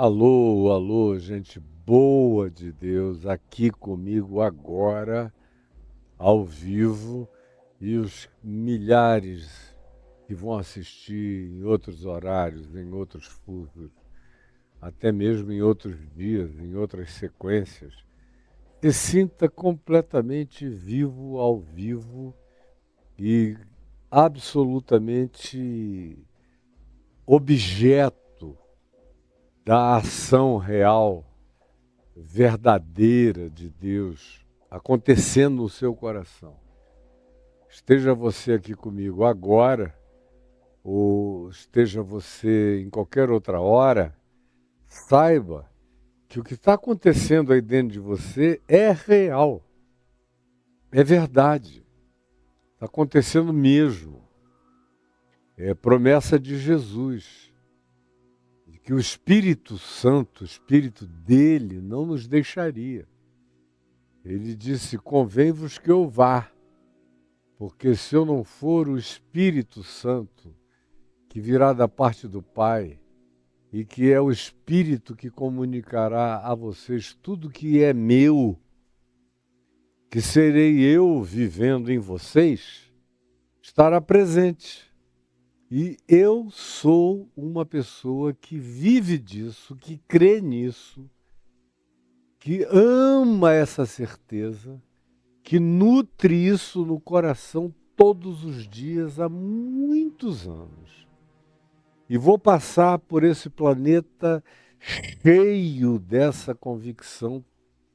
Alô, alô, gente boa de Deus, aqui comigo agora, ao vivo, e os milhares que vão assistir em outros horários, em outros fusos, até mesmo em outros dias, em outras sequências. Se sinta completamente vivo, ao vivo e absolutamente objeto da ação real, verdadeira de Deus acontecendo no seu coração. Esteja você aqui comigo agora, ou esteja você em qualquer outra hora, saiba que o que está acontecendo aí dentro de você é real, é verdade, está acontecendo mesmo. É promessa de Jesus, de que o Espírito Santo, o Espírito dele, não nos deixaria. Ele disse: convém-vos que eu vá, porque se eu não for, o Espírito Santo, que virá da parte do Pai, e que é o Espírito que comunicará a vocês tudo que é meu, que serei eu vivendo em vocês, estará presente. E eu sou uma pessoa que vive disso, que crê nisso, que ama essa certeza, que nutre isso no coração todos os dias há muitos anos. E vou passar por esse planeta cheio dessa convicção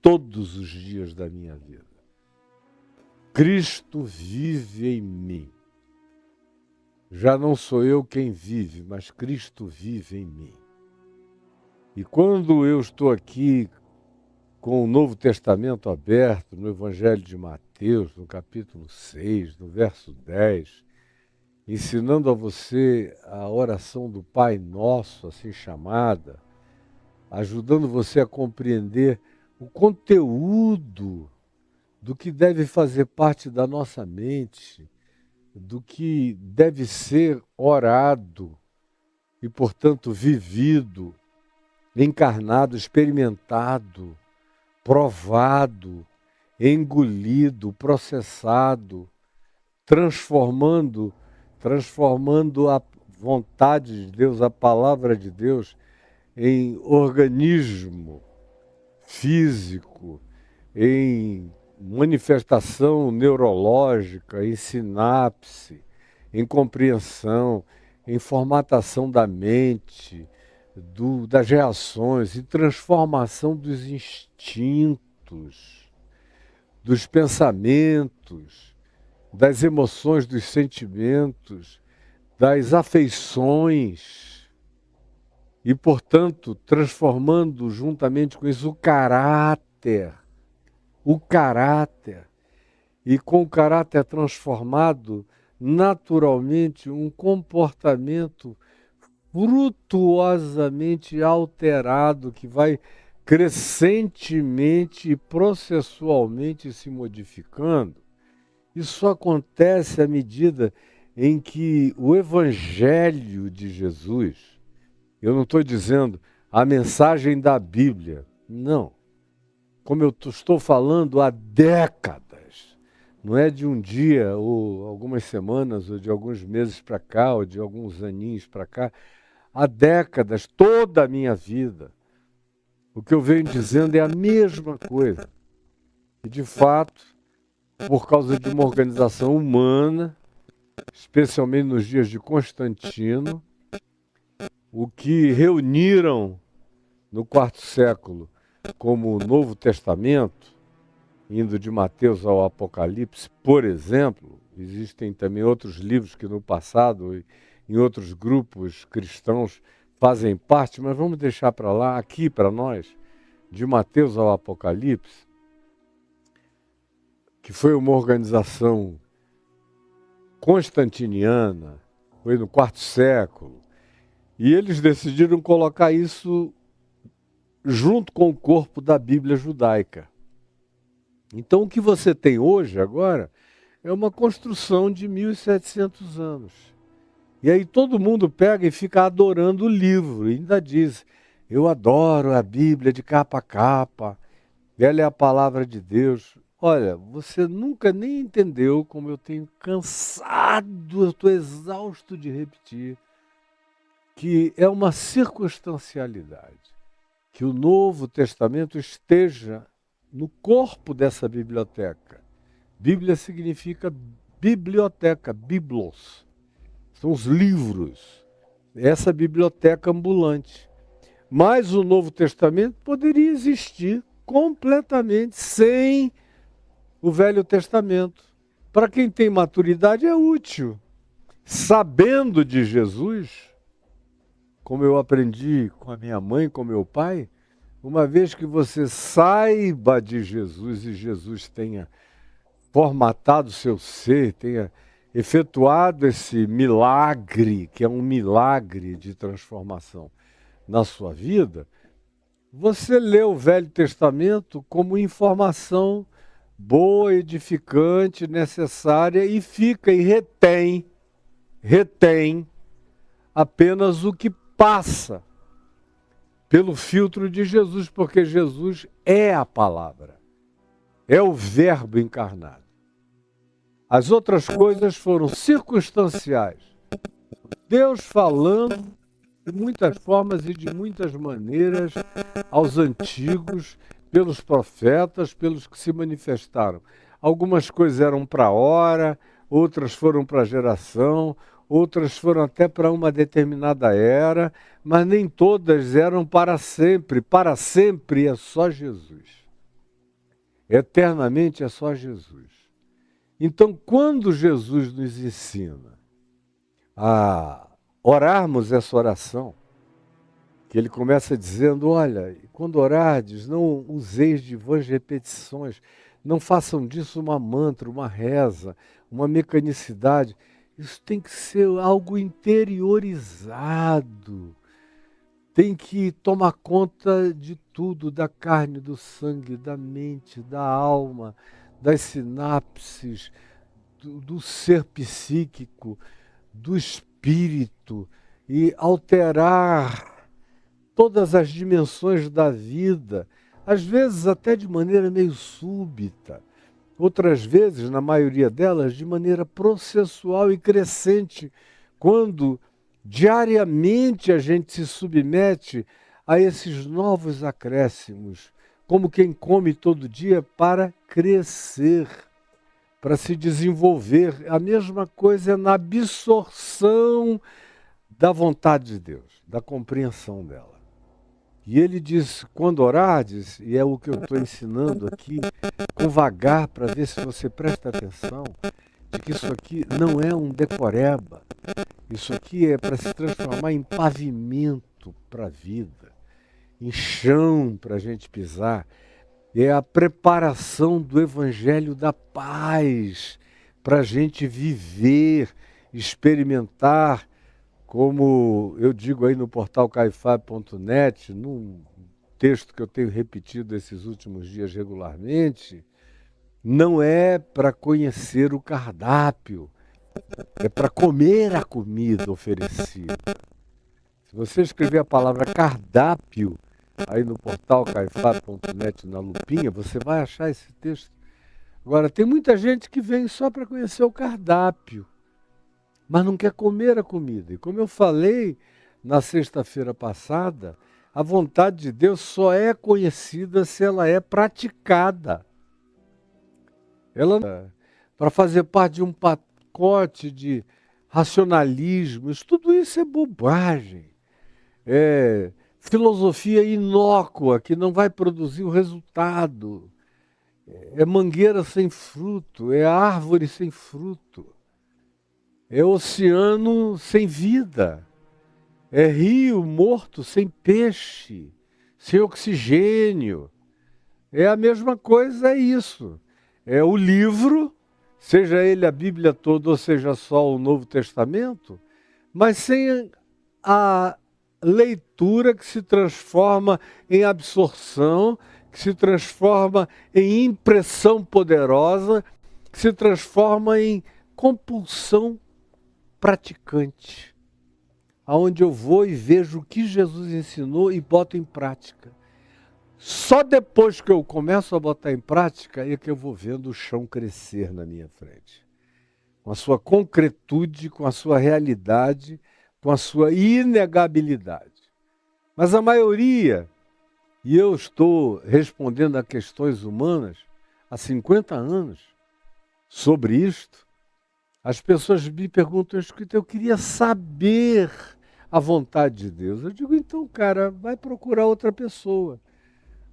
todos os dias da minha vida. Cristo vive em mim. Já não sou eu quem vive, mas Cristo vive em mim. E quando eu estou aqui com o Novo Testamento aberto, no Evangelho de Mateus, no capítulo 6, no verso 10, ensinando a você a oração do Pai Nosso, assim chamada, ajudando você a compreender o conteúdo do que deve fazer parte da nossa mente, do que deve ser orado e, portanto, vivido, encarnado, experimentado, provado, engolido, processado, transformando a vontade de Deus, a palavra de Deus, em organismo físico, em manifestação neurológica, em sinapse, em compreensão, em formatação da mente, das reações, em transformação dos instintos, dos pensamentos, das emoções, dos sentimentos, das afeições e, portanto, transformando juntamente com isso o caráter. E com o caráter transformado, naturalmente, um comportamento frutuosamente alterado que vai crescentemente e processualmente se modificando. Isso acontece à medida em que o Evangelho de Jesus, eu não estou dizendo a mensagem da Bíblia, não. Como eu estou falando há décadas, não é de um dia, ou algumas semanas, ou de alguns meses para cá, ou de alguns aninhos para cá, há décadas, toda a minha vida. O que eu venho dizendo é a mesma coisa. E, de fato, por causa de uma organização humana, especialmente nos dias de Constantino, o que reuniram no quarto século como o Novo Testamento, indo de Mateus ao Apocalipse, por exemplo, existem também outros livros que no passado, em outros grupos cristãos, fazem parte, mas vamos deixar para lá, aqui para nós, de Mateus ao Apocalipse, que foi uma organização constantiniana, foi no quarto século, e eles decidiram colocar isso junto com o corpo da Bíblia judaica. Então o que você tem hoje, agora, é uma construção de 1700 anos. E aí todo mundo pega e fica adorando o livro, e ainda diz, eu adoro a Bíblia de capa a capa, ela é a palavra de Deus. Olha, você nunca nem entendeu como eu tenho cansado, eu estou exausto de repetir, que é uma circunstancialidade, que o Novo Testamento esteja no corpo dessa biblioteca. Bíblia significa biblioteca, biblos, são os livros, essa biblioteca ambulante. Mas o Novo Testamento poderia existir completamente sem o Velho Testamento. Para quem tem maturidade é útil. Sabendo de Jesus, como eu aprendi com a minha mãe, com meu pai, uma vez que você saiba de Jesus e Jesus tenha formatado o seu ser, tenha efetuado esse milagre, que é um milagre de transformação na sua vida, você lê o Velho Testamento como informação boa, edificante, necessária e fica e retém apenas o que passa pelo filtro de Jesus, porque Jesus é a palavra, é o Verbo encarnado. As outras coisas foram circunstanciais. Deus falando de muitas formas e de muitas maneiras aos antigos, pelos profetas, pelos que se manifestaram. Algumas coisas eram para a hora, outras foram para a geração, outras foram até para uma determinada era, mas nem todas eram para sempre. Para sempre é só Jesus. Eternamente é só Jesus. Então, quando Jesus nos ensina a orarmos essa oração, que ele começa dizendo, olha, quando orardes, não useis de vãs repetições, não façam disso uma mantra, uma reza, uma mecanicidade. Isso tem que ser algo interiorizado, tem que tomar conta de tudo, da carne, do sangue, da mente, da alma, das sinapses, do ser psíquico, do espírito, e alterar todas as dimensões da vida, às vezes até de maneira meio súbita, outras vezes, na maioria delas, de maneira processual e crescente, quando diariamente a gente se submete a esses novos acréscimos, como quem come todo dia para crescer, para se desenvolver. A mesma coisa é na absorção da vontade de Deus, da compreensão dela. E ele diz, quando orardes, e é o que eu estou ensinando aqui, com vagar, para ver se você presta atenção, de que isso aqui não é um decoreba, isso aqui é para se transformar em pavimento para a vida, em chão para a gente pisar. É a preparação do Evangelho da Paz para a gente viver, experimentar, como eu digo aí no portal caifab.net, num texto que eu tenho repetido esses últimos dias regularmente, não é para conhecer o cardápio, é para comer a comida oferecida. Se você escrever a palavra cardápio aí no portal caifab.net na lupinha, você vai achar esse texto. Agora, tem muita gente que vem só para conhecer o cardápio, mas não quer comer a comida. E como eu falei na sexta-feira passada, a vontade de Deus só é conhecida se ela é praticada. Ela, para fazer parte de um pacote de racionalismos, tudo isso é bobagem. É filosofia inócua, que não vai produzir o resultado. É mangueira sem fruto, é árvore sem fruto. É oceano sem vida. É rio morto sem peixe, sem oxigênio. É a mesma coisa, é isso. É o livro, seja ele a Bíblia toda ou seja só o Novo Testamento, mas sem a leitura que se transforma em absorção, que se transforma em impressão poderosa, que se transforma em compulsão praticante. aonde eu vou e vejo o que Jesus ensinou e boto em prática. Só depois que eu começo a botar em prática é que eu vou vendo o chão crescer na minha frente. Com a sua concretude, com a sua realidade, com a sua inegabilidade. Mas a maioria, e eu estou respondendo a questões humanas há 50 anos sobre isto, as pessoas me perguntam, eu queria saber a vontade de Deus. Eu digo, então, cara, vai procurar outra pessoa.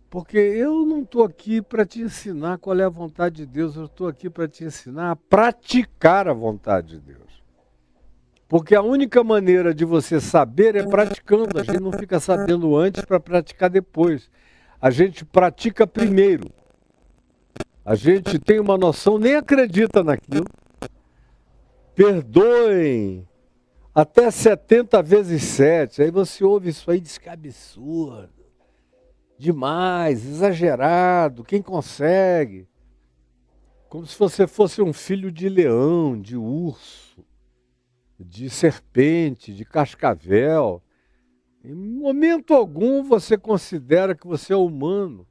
Porque eu não estou aqui para te ensinar qual é a vontade de Deus, eu estou aqui para te ensinar a praticar a vontade de Deus. Porque a única maneira de você saber é praticando. A gente não fica sabendo antes para praticar depois. A gente pratica primeiro. A gente tem uma noção, nem acredita naquilo. Perdoem até 70 vezes 7. Aí você ouve isso aí e diz que é absurdo. Demais, exagerado, quem consegue? Como se você fosse um filho de leão, de urso, de serpente, de cascavel. Em momento algum você considera que você é humano.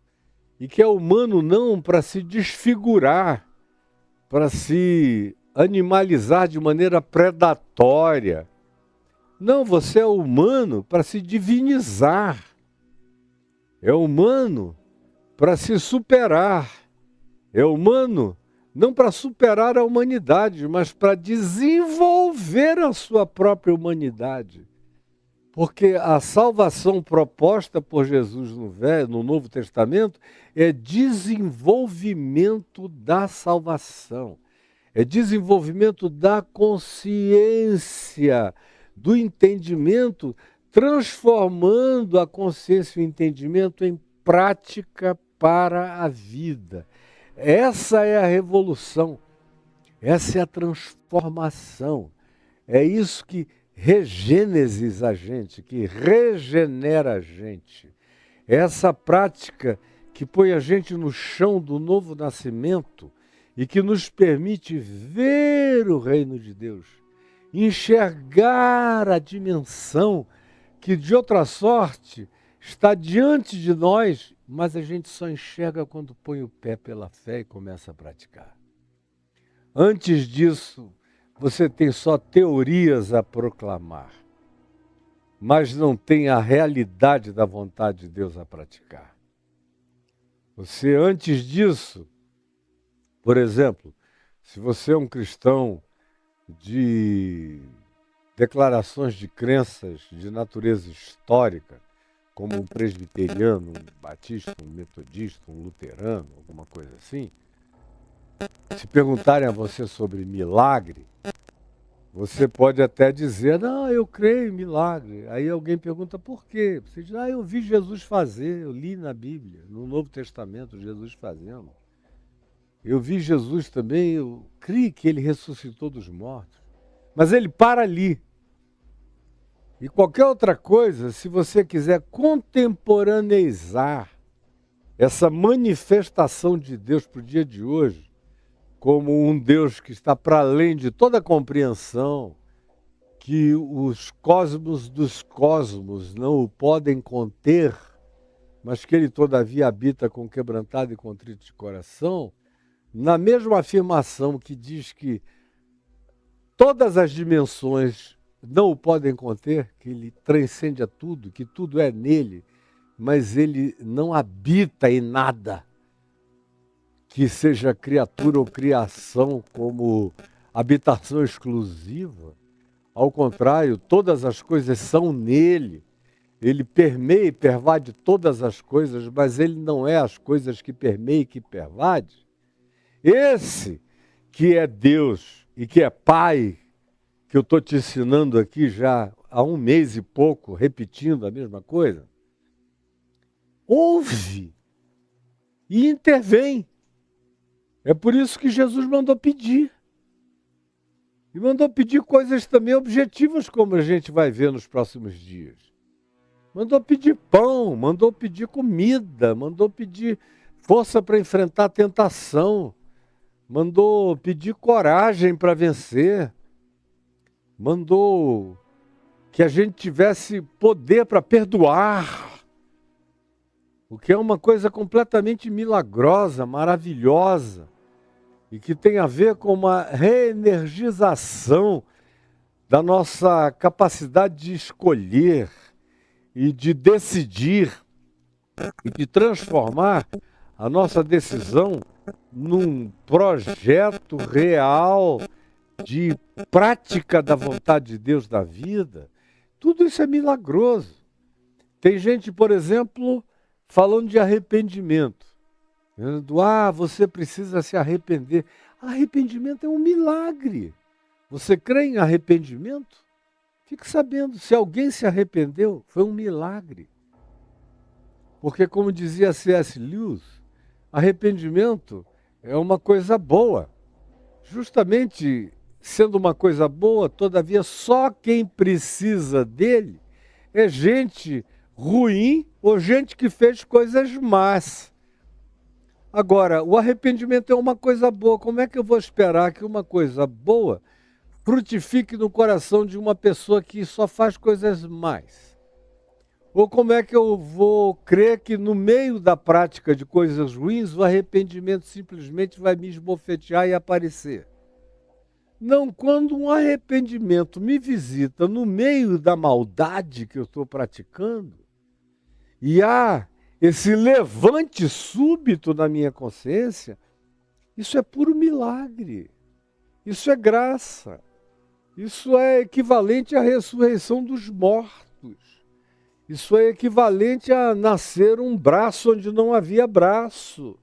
E que é humano não para se desfigurar, para se animalizar de maneira predatória. Não, você é humano para se divinizar. É humano para se superar. É humano não para superar a humanidade, mas para desenvolver a sua própria humanidade. Porque a salvação proposta por Jesus no Novo Testamento é desenvolvimento da salvação. É desenvolvimento da consciência, do entendimento, transformando a consciência e o entendimento em prática para a vida. Essa é a revolução, essa é a transformação. É isso que regênesis a gente, que regenera a gente. É essa prática que põe a gente no chão do novo nascimento e que nos permite ver o reino de Deus, enxergar a dimensão que de outra sorte está diante de nós, mas a gente só enxerga quando põe o pé pela fé e começa a praticar. Antes disso, você tem só teorias a proclamar, mas não tem a realidade da vontade de Deus a praticar. Você, antes disso, por exemplo, se você é um cristão de declarações de crenças de natureza histórica, como um presbiteriano, um batista, um metodista, um luterano, alguma coisa assim, se perguntarem a você sobre milagre, você pode até dizer, não, eu creio em milagre. Aí alguém pergunta por quê? Você diz, eu vi Jesus fazer, eu li na Bíblia, no Novo Testamento, Jesus fazendo. Eu vi Jesus também, eu creio que ele ressuscitou dos mortos. Mas ele para ali. E qualquer outra coisa, se você quiser contemporaneizar essa manifestação de Deus para o dia de hoje, como um Deus que está para além de toda compreensão, que os cosmos dos cosmos não o podem conter, mas que ele todavia habita com quebrantado e contrito de coração, na mesma afirmação que diz que todas as dimensões não o podem conter, que ele transcende a tudo, que tudo é nele, mas ele não habita em nada que seja criatura ou criação como habitação exclusiva. Ao contrário, todas as coisas são nele. Ele permeia e pervade todas as coisas, mas ele não é as coisas que permeia e que pervade. Esse que é Deus e que é Pai, que eu estou te ensinando aqui já há 1 mês e pouco, repetindo a mesma coisa, ouve e intervém. É por isso que Jesus mandou pedir. E mandou pedir coisas também objetivas, como a gente vai ver nos próximos dias. Mandou pedir pão, mandou pedir comida, mandou pedir força para enfrentar a tentação, mandou pedir coragem para vencer, mandou que a gente tivesse poder para perdoar, o que é uma coisa completamente milagrosa, maravilhosa, e que tem a ver com uma reenergização da nossa capacidade de escolher e de decidir e de transformar a nossa decisão num projeto real de prática da vontade de Deus na vida. Tudo isso é milagroso. Tem gente, por exemplo, falando de arrependimento. Você precisa se arrepender. Arrependimento é um milagre. Você crê em arrependimento? Fique sabendo, se alguém se arrependeu, foi um milagre. Porque, como dizia C.S. Lewis, arrependimento é uma coisa boa. Justamente sendo uma coisa boa, todavia, só quem precisa dele é gente ruim ou gente que fez coisas más. Agora, o arrependimento é uma coisa boa. Como é que eu vou esperar que uma coisa boa frutifique no coração de uma pessoa que só faz coisas más? Ou como é que eu vou crer que no meio da prática de coisas ruins o arrependimento simplesmente vai me esbofetear e aparecer? Não, quando um arrependimento me visita no meio da maldade que eu estou praticando, e há esse levante súbito na minha consciência, isso é puro milagre, isso é graça, isso é equivalente à ressurreição dos mortos, isso é equivalente a nascer um braço onde não havia braço,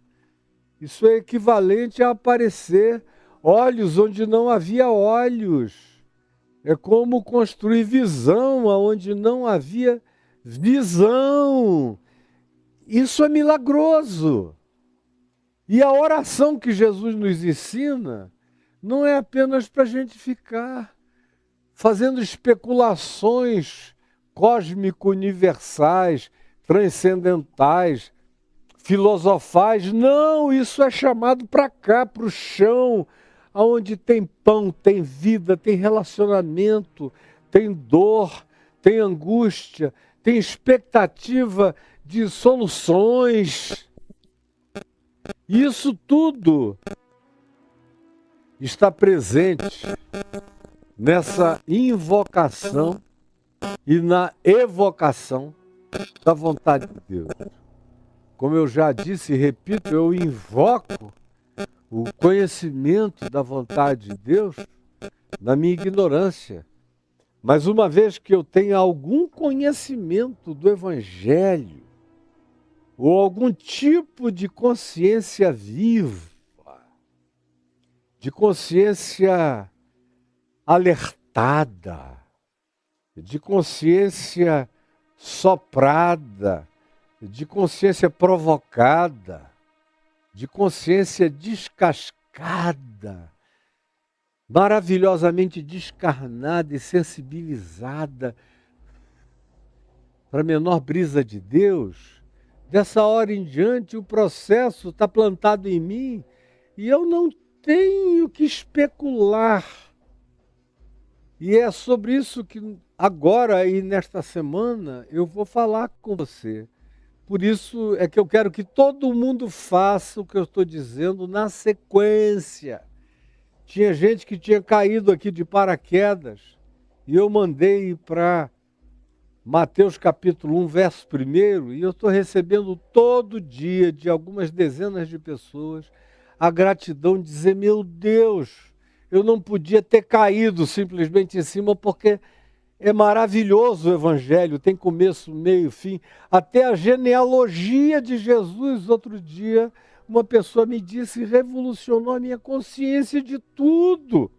isso é equivalente a aparecer olhos onde não havia olhos, é como construir visão onde não havia visão. Isso é milagroso. E a oração que Jesus nos ensina não é apenas para a gente ficar fazendo especulações cósmico-universais, transcendentais, filosofais. Não, isso é chamado para cá, para o chão, onde tem pão, tem vida, tem relacionamento, tem dor, tem angústia, tem expectativa de soluções. Isso tudo está presente nessa invocação e na evocação da vontade de Deus. Como eu já disse e repito, eu invoco o conhecimento da vontade de Deus na minha ignorância. Mas uma vez que eu tenha algum conhecimento do Evangelho, ou algum tipo de consciência viva, de consciência alertada, de consciência soprada, de consciência provocada, de consciência descascada, maravilhosamente descarnada e sensibilizada para a menor brisa de Deus, dessa hora em diante o processo está plantado em mim e eu não tenho que especular. E é sobre isso que agora e nesta semana eu vou falar com você. Por isso é que eu quero que todo mundo faça o que eu estou dizendo na sequência. Tinha gente que tinha caído aqui de paraquedas e eu mandei para Mateus capítulo 1, verso 1, e eu estou recebendo todo dia de algumas dezenas de pessoas a gratidão de dizer, meu Deus, eu não podia ter caído simplesmente em cima porque é maravilhoso o Evangelho, tem começo, meio, fim, até a genealogia de Jesus. Outro dia, uma pessoa me disse, revolucionou a minha consciência de tudo,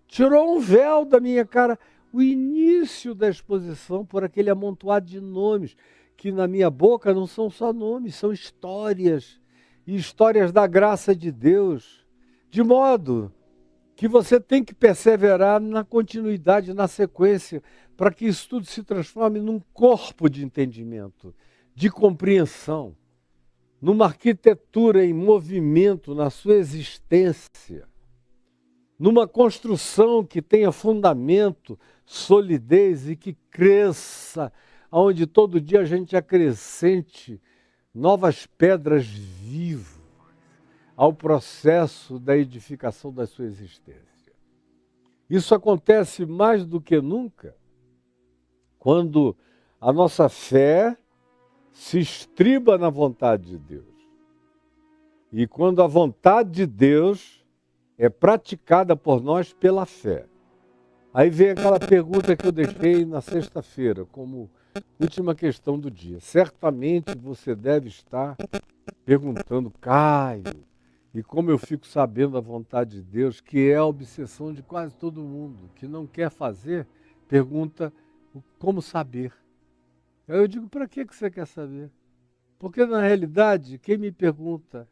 tirou um véu da minha cara. O início da exposição por aquele amontoado de nomes, que na minha boca não são só nomes, são histórias, e histórias da graça de Deus, de modo que você tem que perseverar na continuidade, na sequência, para que isso tudo se transforme num corpo de entendimento, de compreensão, numa arquitetura em movimento na sua existência. numa construção que tenha fundamento, solidez e que cresça, onde todo dia a gente acrescente novas pedras vivas ao processo da edificação da sua existência. Isso acontece mais do que nunca quando a nossa fé se estriba na vontade de Deus. E quando a vontade de Deus é praticada por nós pela fé. Aí vem aquela pergunta que eu deixei na sexta-feira, como última questão do dia. Certamente você deve estar perguntando, Caio, e como eu fico sabendo a vontade de Deus, que é a obsessão de quase todo mundo, que não quer fazer, pergunta como saber. Aí eu digo, para que você quer saber? Porque na realidade, quem me pergunta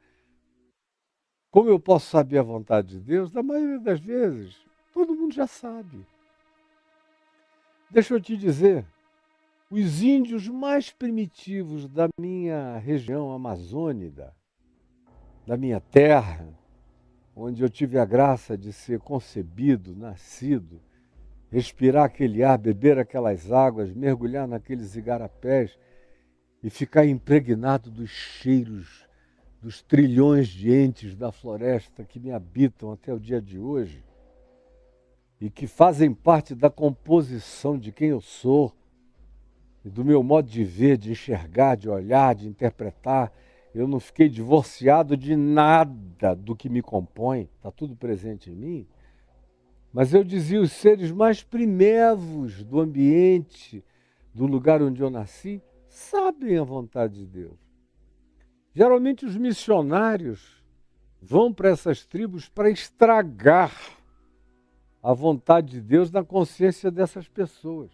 como eu posso saber a vontade de Deus, na maioria das vezes, todo mundo já sabe. Deixa eu te dizer, os índios mais primitivos da minha região amazônica, da minha terra, onde eu tive a graça de ser concebido, nascido, respirar aquele ar, beber aquelas águas, mergulhar naqueles igarapés e ficar impregnado dos cheiros dos trilhões de entes da floresta que me habitam até o dia de hoje e que fazem parte da composição de quem eu sou e do meu modo de ver, de enxergar, de olhar, de interpretar. Eu não fiquei divorciado de nada do que me compõe, está tudo presente em mim. Mas eu dizia, os seres mais primevos do ambiente, do lugar onde eu nasci, sabem a vontade de Deus. Geralmente os missionários vão para essas tribos para estragar a vontade de Deus na consciência dessas pessoas.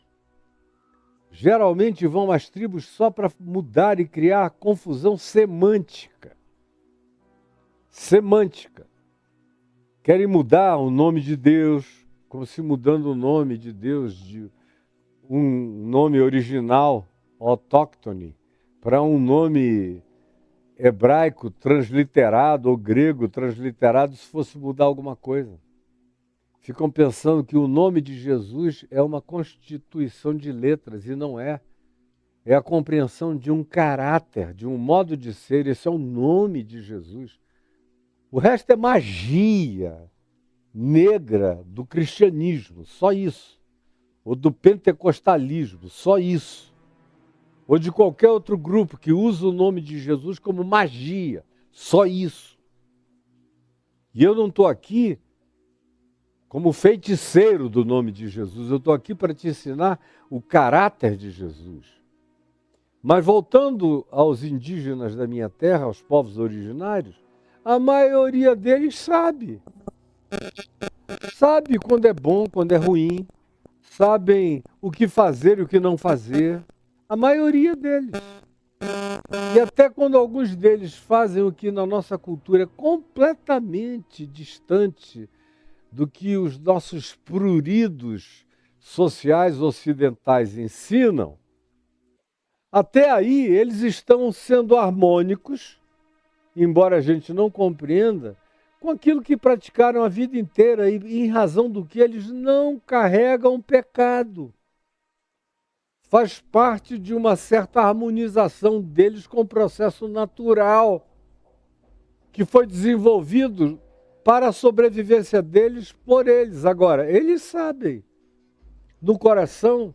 Geralmente vão às tribos só para mudar e criar confusão semântica. Semântica. Querem mudar o nome de Deus, como se mudando o nome de Deus de um nome original, autóctone, para um nome hebraico transliterado ou grego transliterado, se fosse mudar alguma coisa. Ficam pensando que o nome de Jesus é uma constituição de letras, e não é. É a compreensão de um caráter, de um modo de ser. Esse é o nome de Jesus. O resto é magia negra do cristianismo, só isso. Ou do pentecostalismo, só isso. Ou de qualquer outro grupo que usa o nome de Jesus como magia, só isso. E eu não estou aqui como feiticeiro do nome de Jesus, eu estou aqui para te ensinar o caráter de Jesus. Mas voltando aos indígenas da minha terra, aos povos originários, a maioria deles sabe. Sabe quando é bom, quando é ruim, sabem o que fazer e o que não fazer. A maioria deles. E até quando alguns deles fazem o que na nossa cultura é completamente distante do que os nossos pruridos sociais ocidentais ensinam, até aí eles estão sendo harmônicos, embora a gente não compreenda, com aquilo que praticaram a vida inteira e em razão do que eles não carregam pecado. Faz parte de uma certa harmonização deles com o processo natural que foi desenvolvido para a sobrevivência deles por eles. Agora, eles sabem no coração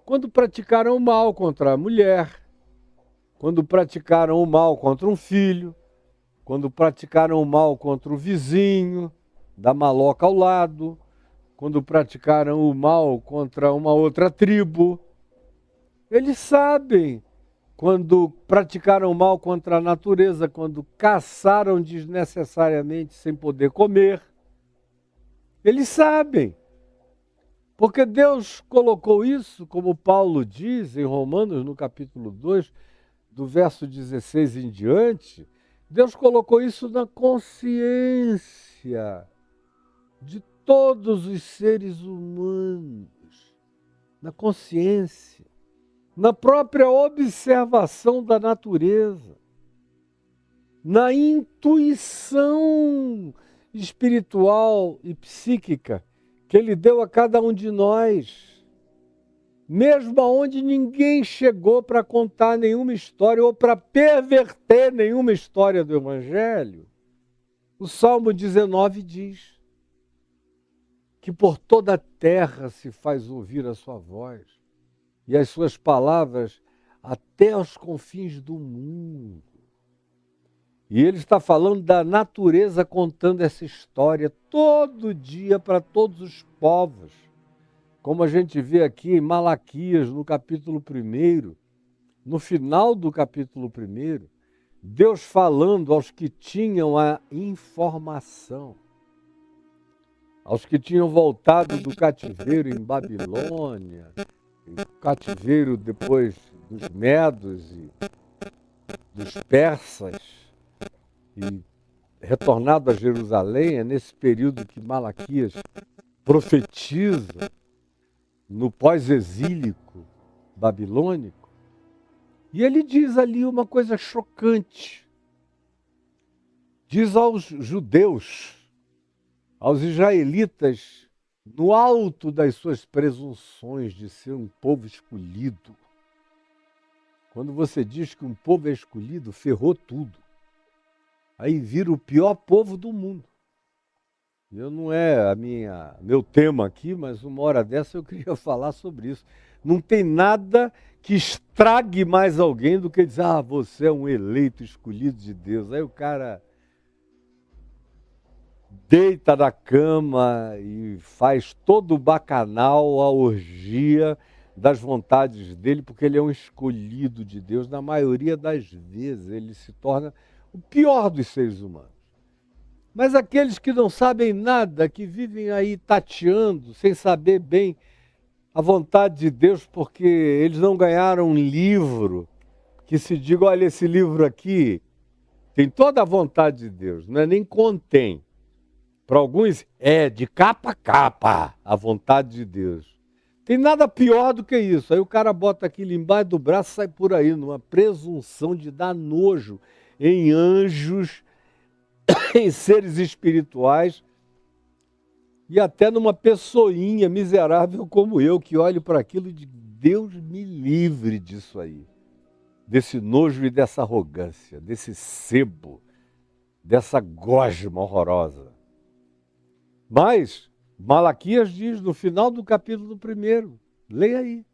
quando praticaram o mal contra a mulher, quando praticaram o mal contra um filho, quando praticaram o mal contra o vizinho, da maloca ao lado, quando praticaram o mal contra uma outra tribo. Eles sabem quando praticaram o mal contra a natureza, quando caçaram desnecessariamente sem poder comer. Eles sabem. Porque Deus colocou isso, como Paulo diz em Romanos, no capítulo 2, do verso 16 em diante, Deus colocou isso na consciência de todos os seres humanos, na consciência, na própria observação da natureza, na intuição espiritual e psíquica que Ele deu a cada um de nós, mesmo aonde ninguém chegou para contar nenhuma história ou para perverter nenhuma história do Evangelho. O Salmo 19 diz que por toda a terra se faz ouvir a sua voz e as suas palavras até aos confins do mundo. E ele está falando da natureza contando essa história todo dia para todos os povos. Como a gente vê aqui em Malaquias, no capítulo 1, no final do capítulo 1, Deus falando aos que tinham a informação, aos que tinham voltado do cativeiro em Babilônia, cativeiro depois dos medos e dos persas, e retornado a Jerusalém. É nesse período que Malaquias profetiza no pós-exílico babilônico. E ele diz ali uma coisa chocante. Diz aos judeus, aos israelitas, no alto das suas presunções de ser um povo escolhido. Quando você diz que um povo é escolhido, ferrou tudo. Aí vira o pior povo do mundo. Eu não é meu tema aqui, mas uma hora dessa eu queria falar sobre isso. Não tem nada que estrague mais alguém do que dizer, você é um eleito escolhido de Deus. Aí o cara deita na cama e faz todo o bacanal, a orgia das vontades dele, porque ele é um escolhido de Deus. Na maioria das vezes ele se torna o pior dos seres humanos. Mas aqueles que não sabem nada, que vivem aí tateando, sem saber bem a vontade de Deus, porque eles não ganharam um livro que se diga, olha, esse livro aqui tem toda a vontade de Deus, não é nem contém. Para alguns é de capa a capa a vontade de Deus. Tem nada pior do que isso. Aí o cara bota aquilo embaixo do braço e sai por aí, numa presunção de dar nojo em anjos, em seres espirituais e até numa pessoinha miserável como eu, que olho para aquilo e digo, Deus me livre disso aí, desse nojo e dessa arrogância, desse sebo, dessa gosma horrorosa. Mas Malaquias diz no final do capítulo 1, leia aí,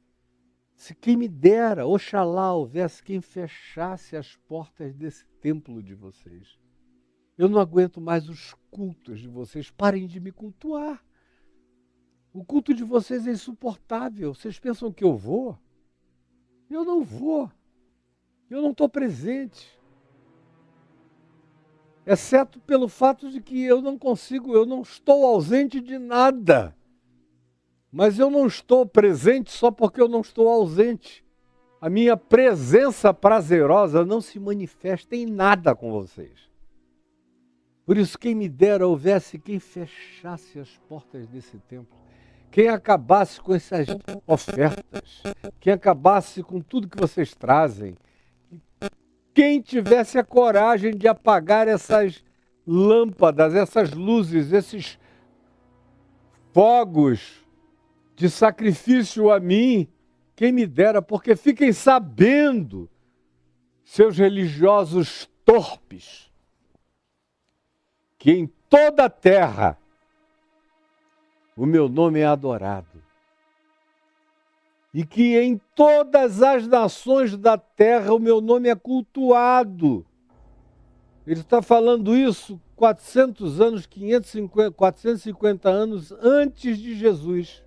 se quem me dera, oxalá houvesse quem fechasse as portas desse templo de vocês. Eu não aguento mais os cultos de vocês. Parem de me cultuar. O culto de vocês é insuportável. Vocês pensam que eu vou? Eu não vou. Eu não estou presente. Exceto pelo fato de que eu não estou ausente de nada. Mas eu não estou presente só porque eu não estou ausente. A minha presença prazerosa não se manifesta em nada com vocês. Por isso, quem me dera houvesse quem fechasse as portas desse templo, quem acabasse com essas ofertas, quem acabasse com tudo que vocês trazem, quem tivesse a coragem de apagar essas lâmpadas, essas luzes, esses fogos de sacrifício a mim, quem me dera, porque fiquem sabendo, seus religiosos torpes, que em toda a terra o meu nome é adorado. E que em todas as nações da terra o meu nome é cultuado. Ele está falando isso 400 anos, 450 anos antes de Jesus.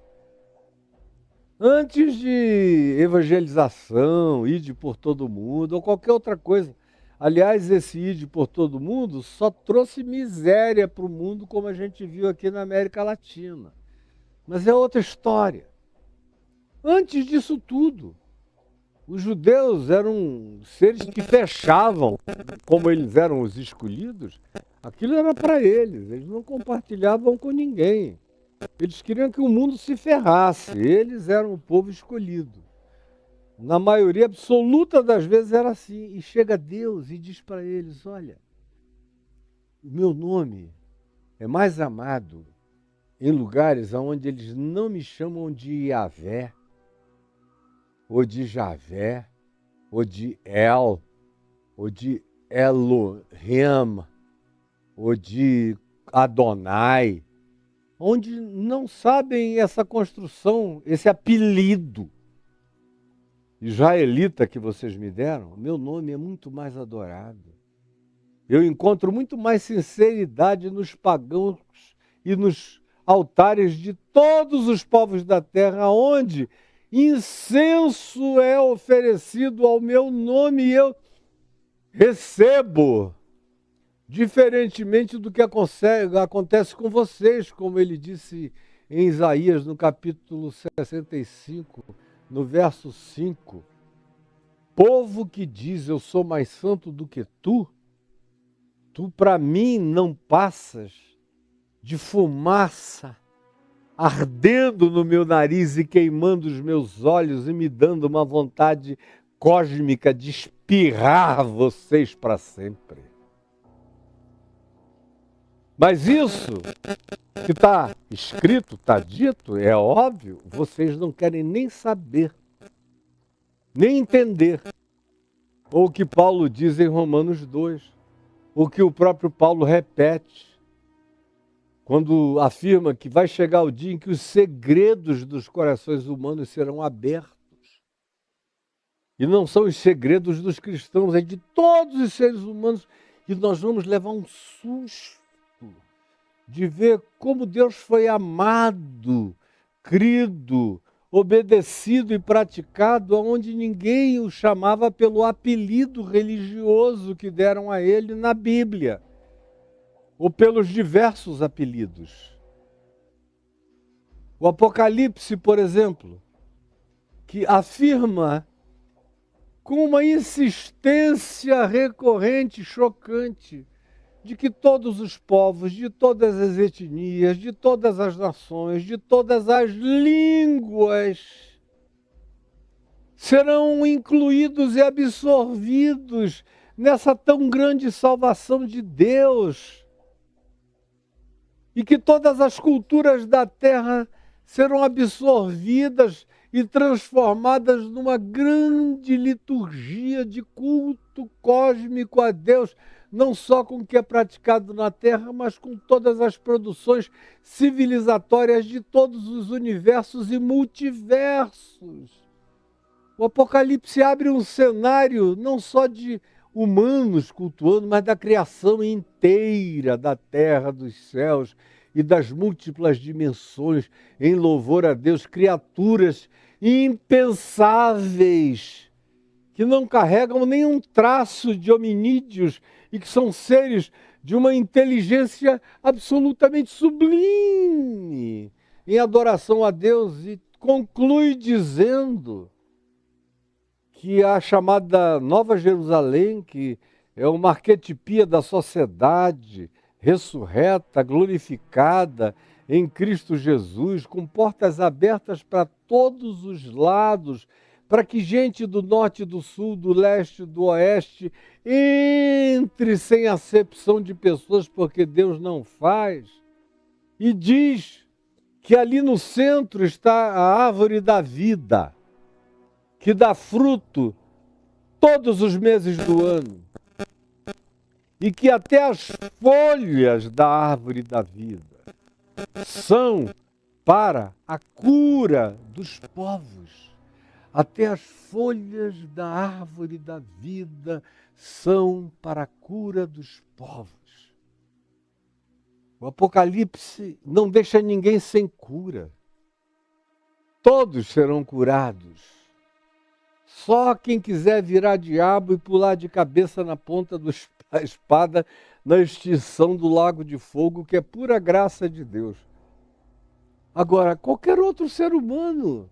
Antes de evangelização, ide por todo mundo, ou qualquer outra coisa. Aliás, esse ide por todo mundo só trouxe miséria para o mundo, como a gente viu aqui na América Latina. Mas é outra história. Antes disso tudo, os judeus eram seres que fechavam, como eles eram os escolhidos, aquilo era para eles não compartilhavam com ninguém. Eles queriam que o mundo se ferrasse, eles eram o povo escolhido. Na maioria absoluta das vezes era assim. E chega Deus e diz para eles, olha, o meu nome é mais amado em lugares onde eles não me chamam de Yahvé, ou de Javé, ou de El, ou de Elohim, ou de Adonai, onde não sabem essa construção, esse apelido israelita que vocês me deram. Meu nome é muito mais adorado. Eu encontro muito mais sinceridade nos pagãos e nos altares de todos os povos da terra, onde incenso é oferecido ao meu nome e eu recebo, diferentemente do que acontece com vocês, como ele disse em Isaías, no capítulo 65, no verso 5. Povo que diz, eu sou mais santo do que tu para mim não passas de fumaça ardendo no meu nariz e queimando os meus olhos e me dando uma vontade cósmica de espirrar vocês para sempre. Mas isso que está escrito, está dito, é óbvio, vocês não querem nem saber, nem entender. Ou o que Paulo diz em Romanos 2, o que o próprio Paulo repete, quando afirma que vai chegar o dia em que os segredos dos corações humanos serão abertos. E não são os segredos dos cristãos, é de todos os seres humanos. E nós vamos levar um susto de ver como Deus foi amado, crido, obedecido e praticado, onde ninguém o chamava pelo apelido religioso que deram a ele na Bíblia, ou pelos diversos apelidos. O Apocalipse, por exemplo, que afirma com uma insistência recorrente, chocante, de que todos os povos, de todas as etnias, de todas as nações, de todas as línguas serão incluídos e absorvidos nessa tão grande salvação de Deus. E que todas as culturas da terra serão absorvidas e transformadas numa grande liturgia de culto cósmico a Deus, não só com o que é praticado na terra, mas com todas as produções civilizatórias de todos os universos e multiversos. O Apocalipse abre um cenário não só de humanos cultuando, mas da criação inteira da terra, dos céus e das múltiplas dimensões, em louvor a Deus, criaturas impensáveis, que não carregam nenhum traço de hominídeos e que são seres de uma inteligência absolutamente sublime em adoração a Deus. E conclui dizendo que a chamada Nova Jerusalém, que é uma arquetipia da sociedade ressurreta, glorificada em Cristo Jesus, com portas abertas para todos os lados, para que gente do norte, do sul, do leste, do oeste entre sem acepção de pessoas, porque Deus não faz. E diz que ali no centro está a árvore da vida, que dá fruto todos os meses do ano, e que até as folhas da árvore da vida são para a cura dos povos. Até as folhas da árvore da vida são para a cura dos povos. O Apocalipse não deixa ninguém sem cura. Todos serão curados. Só quem quiser virar diabo e pular de cabeça na ponta da espada na extinção do lago de fogo, que é pura graça de Deus. Agora, qualquer outro ser humano.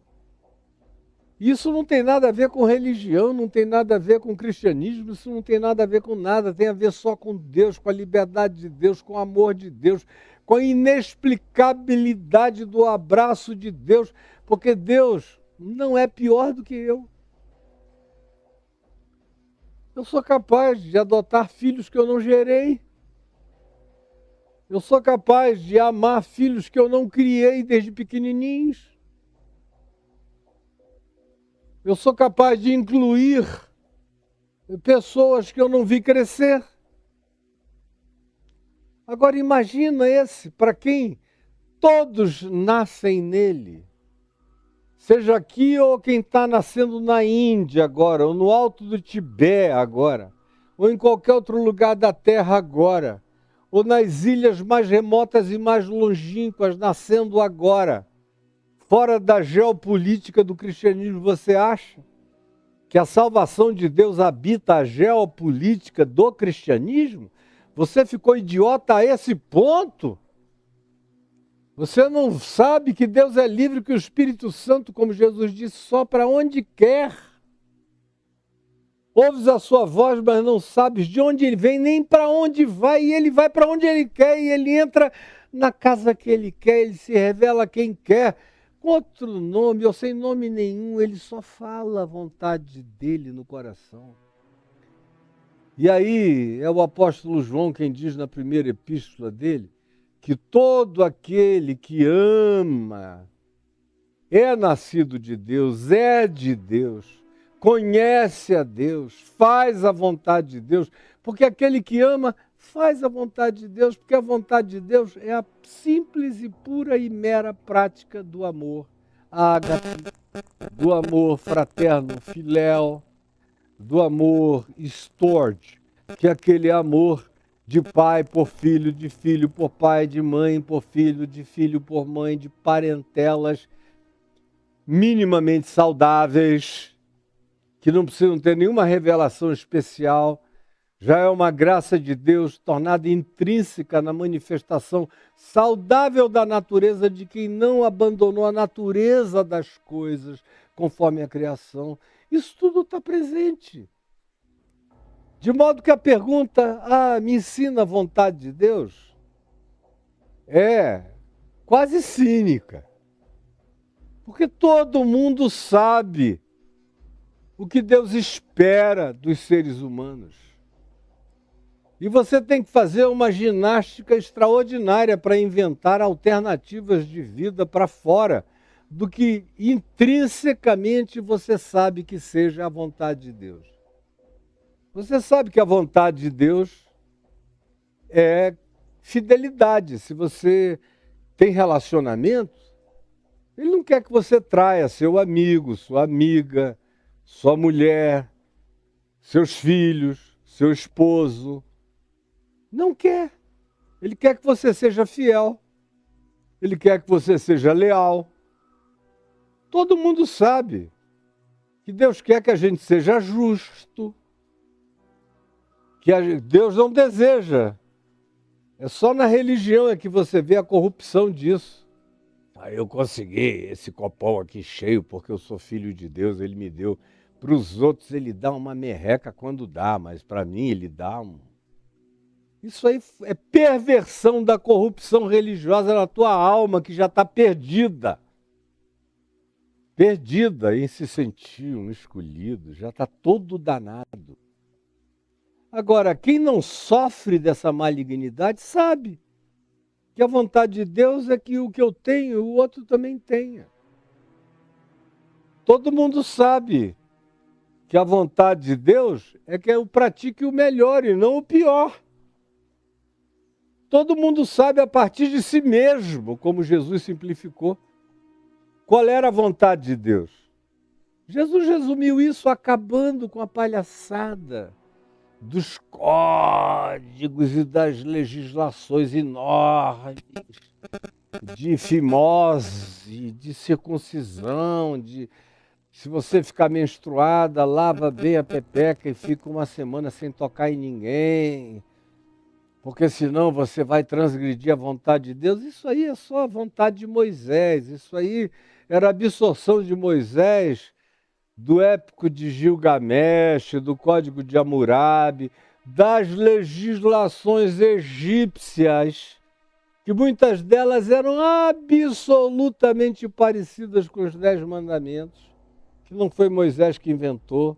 Isso não tem nada a ver com religião, não tem nada a ver com cristianismo, isso não tem nada a ver com nada, tem a ver só com Deus, com a liberdade de Deus, com o amor de Deus, com a inexplicabilidade do abraço de Deus, porque Deus não é pior do que eu. Eu sou capaz de adotar filhos que eu não gerei. Eu sou capaz de amar filhos que eu não criei desde pequenininhos. Eu sou capaz de incluir pessoas que eu não vi crescer. Agora imagina esse, para quem todos nascem nele. Seja aqui ou quem está nascendo na Índia agora, ou no Alto do Tibete agora, ou em qualquer outro lugar da Terra agora, ou nas ilhas mais remotas e mais longínquas, nascendo agora, fora da geopolítica do cristianismo, você acha que a salvação de Deus habita a geopolítica do cristianismo? Você ficou idiota a esse ponto? Você não sabe que Deus é livre, que o Espírito Santo, como Jesus disse, sopra onde quer. Ouves a sua voz, mas não sabes de onde ele vem, nem para onde vai, e ele vai para onde ele quer, e ele entra na casa que ele quer, ele se revela a quem quer, com outro nome ou sem nome nenhum, ele só fala a vontade dele no coração. E aí é o apóstolo João quem diz na primeira epístola dele, que todo aquele que ama é nascido de Deus, é de Deus, conhece a Deus, faz a vontade de Deus, porque aquele que ama faz a vontade de Deus, porque a vontade de Deus é a simples e pura e mera prática do amor ágape, do amor fraterno, filéu, do amor storge, que é aquele amor de pai por filho, de filho por pai, de mãe por filho, de filho por mãe, de parentelas minimamente saudáveis, que não precisam ter nenhuma revelação especial, já é uma graça de Deus tornada intrínseca na manifestação saudável da natureza de quem não abandonou a natureza das coisas conforme a criação. Isso tudo está presente. De modo que a pergunta, me ensina a vontade de Deus, é quase cínica. Porque todo mundo sabe o que Deus espera dos seres humanos. E você tem que fazer uma ginástica extraordinária para inventar alternativas de vida para fora do que intrinsecamente você sabe que seja a vontade de Deus. Você sabe que a vontade de Deus é fidelidade. Se você tem relacionamento, Ele não quer que você traia seu amigo, sua amiga, sua mulher, seus filhos, seu esposo. Não quer. Ele quer que você seja fiel. Ele quer que você seja leal. Todo mundo sabe que Deus quer que a gente seja justo. Que Deus não deseja. É só na religião é que você vê a corrupção disso. Eu consegui esse copão aqui cheio porque eu sou filho de Deus, Ele me deu. Para os outros Ele dá uma merreca quando dá, mas para mim Ele dá um... Isso aí é perversão da corrupção religiosa na tua alma, que já está perdida. Perdida em se sentir um escolhido, já está todo danado. Agora, quem não sofre dessa malignidade sabe que a vontade de Deus é que o que eu tenho, o outro também tenha. Todo mundo sabe que a vontade de Deus é que eu pratique o melhor e não o pior. Todo mundo sabe a partir de si mesmo, como Jesus simplificou, qual era a vontade de Deus. Jesus resumiu isso acabando com a palhaçada dos códigos e das legislações enormes, de fimose, de circuncisão, de se você ficar menstruada, lava bem a pepeca e fica uma semana sem tocar em ninguém, porque senão você vai transgredir a vontade de Deus. Isso aí é só a vontade de Moisés, isso aí era a absorção de Moisés do épico de Gilgamesh, do Código de Hammurabi, das legislações egípcias, que muitas delas eram absolutamente parecidas com os 10 mandamentos, que não foi Moisés que inventou,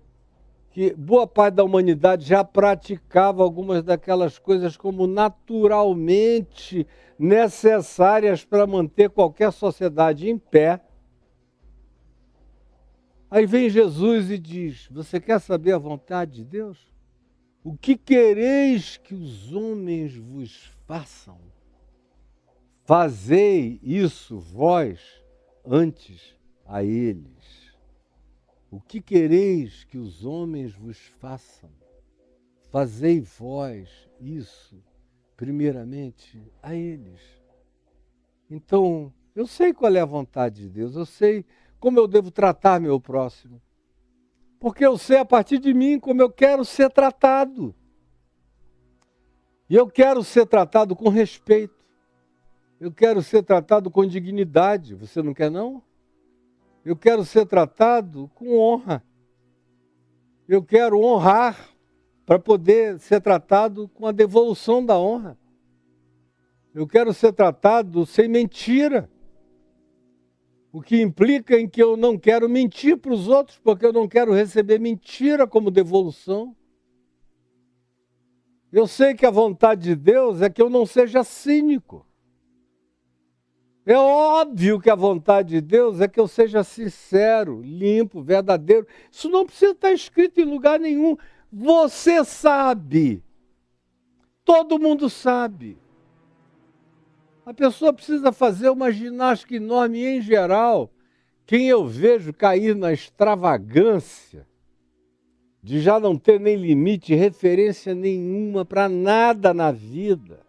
que boa parte da humanidade já praticava algumas daquelas coisas como naturalmente necessárias para manter qualquer sociedade em pé. Aí vem Jesus e diz: você quer saber a vontade de Deus? O que quereis que os homens vos façam? Fazei isso vós antes a eles. O que quereis que os homens vos façam? Fazei vós isso primeiramente a eles. Então, eu sei qual é a vontade de Deus, eu sei como eu devo tratar meu próximo. Porque eu sei a partir de mim como eu quero ser tratado. E eu quero ser tratado com respeito. Eu quero ser tratado com dignidade. Você não quer, não? Eu quero ser tratado com honra. Eu quero honrar para poder ser tratado com a devolução da honra. Eu quero ser tratado sem mentira. O que implica em que eu não quero mentir para os outros, porque eu não quero receber mentira como devolução. Eu sei que a vontade de Deus é que eu não seja cínico. É óbvio que a vontade de Deus é que eu seja sincero, limpo, verdadeiro. Isso não precisa estar escrito em lugar nenhum. Você sabe. Todo mundo sabe. A pessoa precisa fazer uma ginástica enorme e, em geral, quem eu vejo cair na extravagância de já não ter nem limite, referência nenhuma para nada na vida.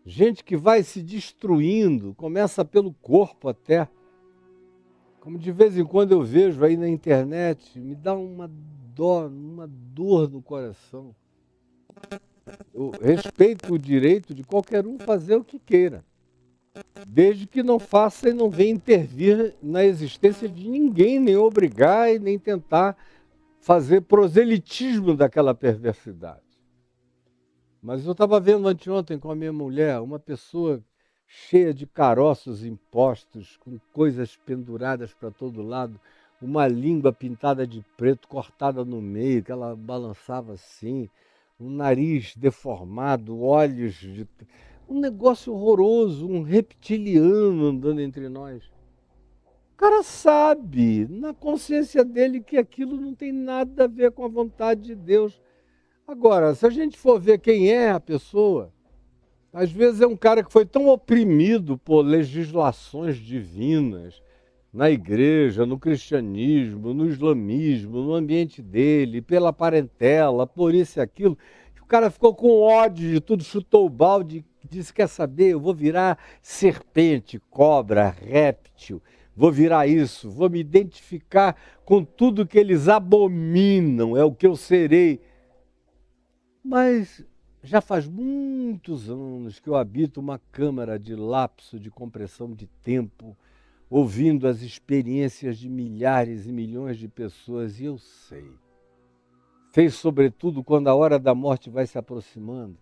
Gente que vai se destruindo, começa pelo corpo até. Como de vez em quando eu vejo aí na internet, me dá uma dor no coração. Eu respeito o direito de qualquer um fazer o que queira, desde que não faça e não venha intervir na existência de ninguém, nem obrigar e nem tentar fazer proselitismo daquela perversidade. Mas eu estava vendo anteontem com a minha mulher uma pessoa cheia de caroços impostos, com coisas penduradas para todo lado, uma língua pintada de preto, cortada no meio, que ela balançava assim, um nariz deformado, olhos de... um negócio horroroso, um reptiliano andando entre nós. O cara sabe, na consciência dele, que aquilo não tem nada a ver com a vontade de Deus. Agora, se a gente for ver quem é a pessoa, às vezes é um cara que foi tão oprimido por legislações divinas, na igreja, no cristianismo, no islamismo, no ambiente dele, pela parentela, por isso e aquilo, que o cara ficou com ódio de tudo, chutou o balde e disse: quer saber, eu vou virar serpente, cobra, réptil, vou virar isso, vou me identificar com tudo que eles abominam, é o que eu serei. Mas já faz muitos anos que eu habito uma câmara de lapso de compressão de tempo, ouvindo as experiências de milhares e milhões de pessoas, e eu sei sobretudo quando a hora da morte vai se aproximando,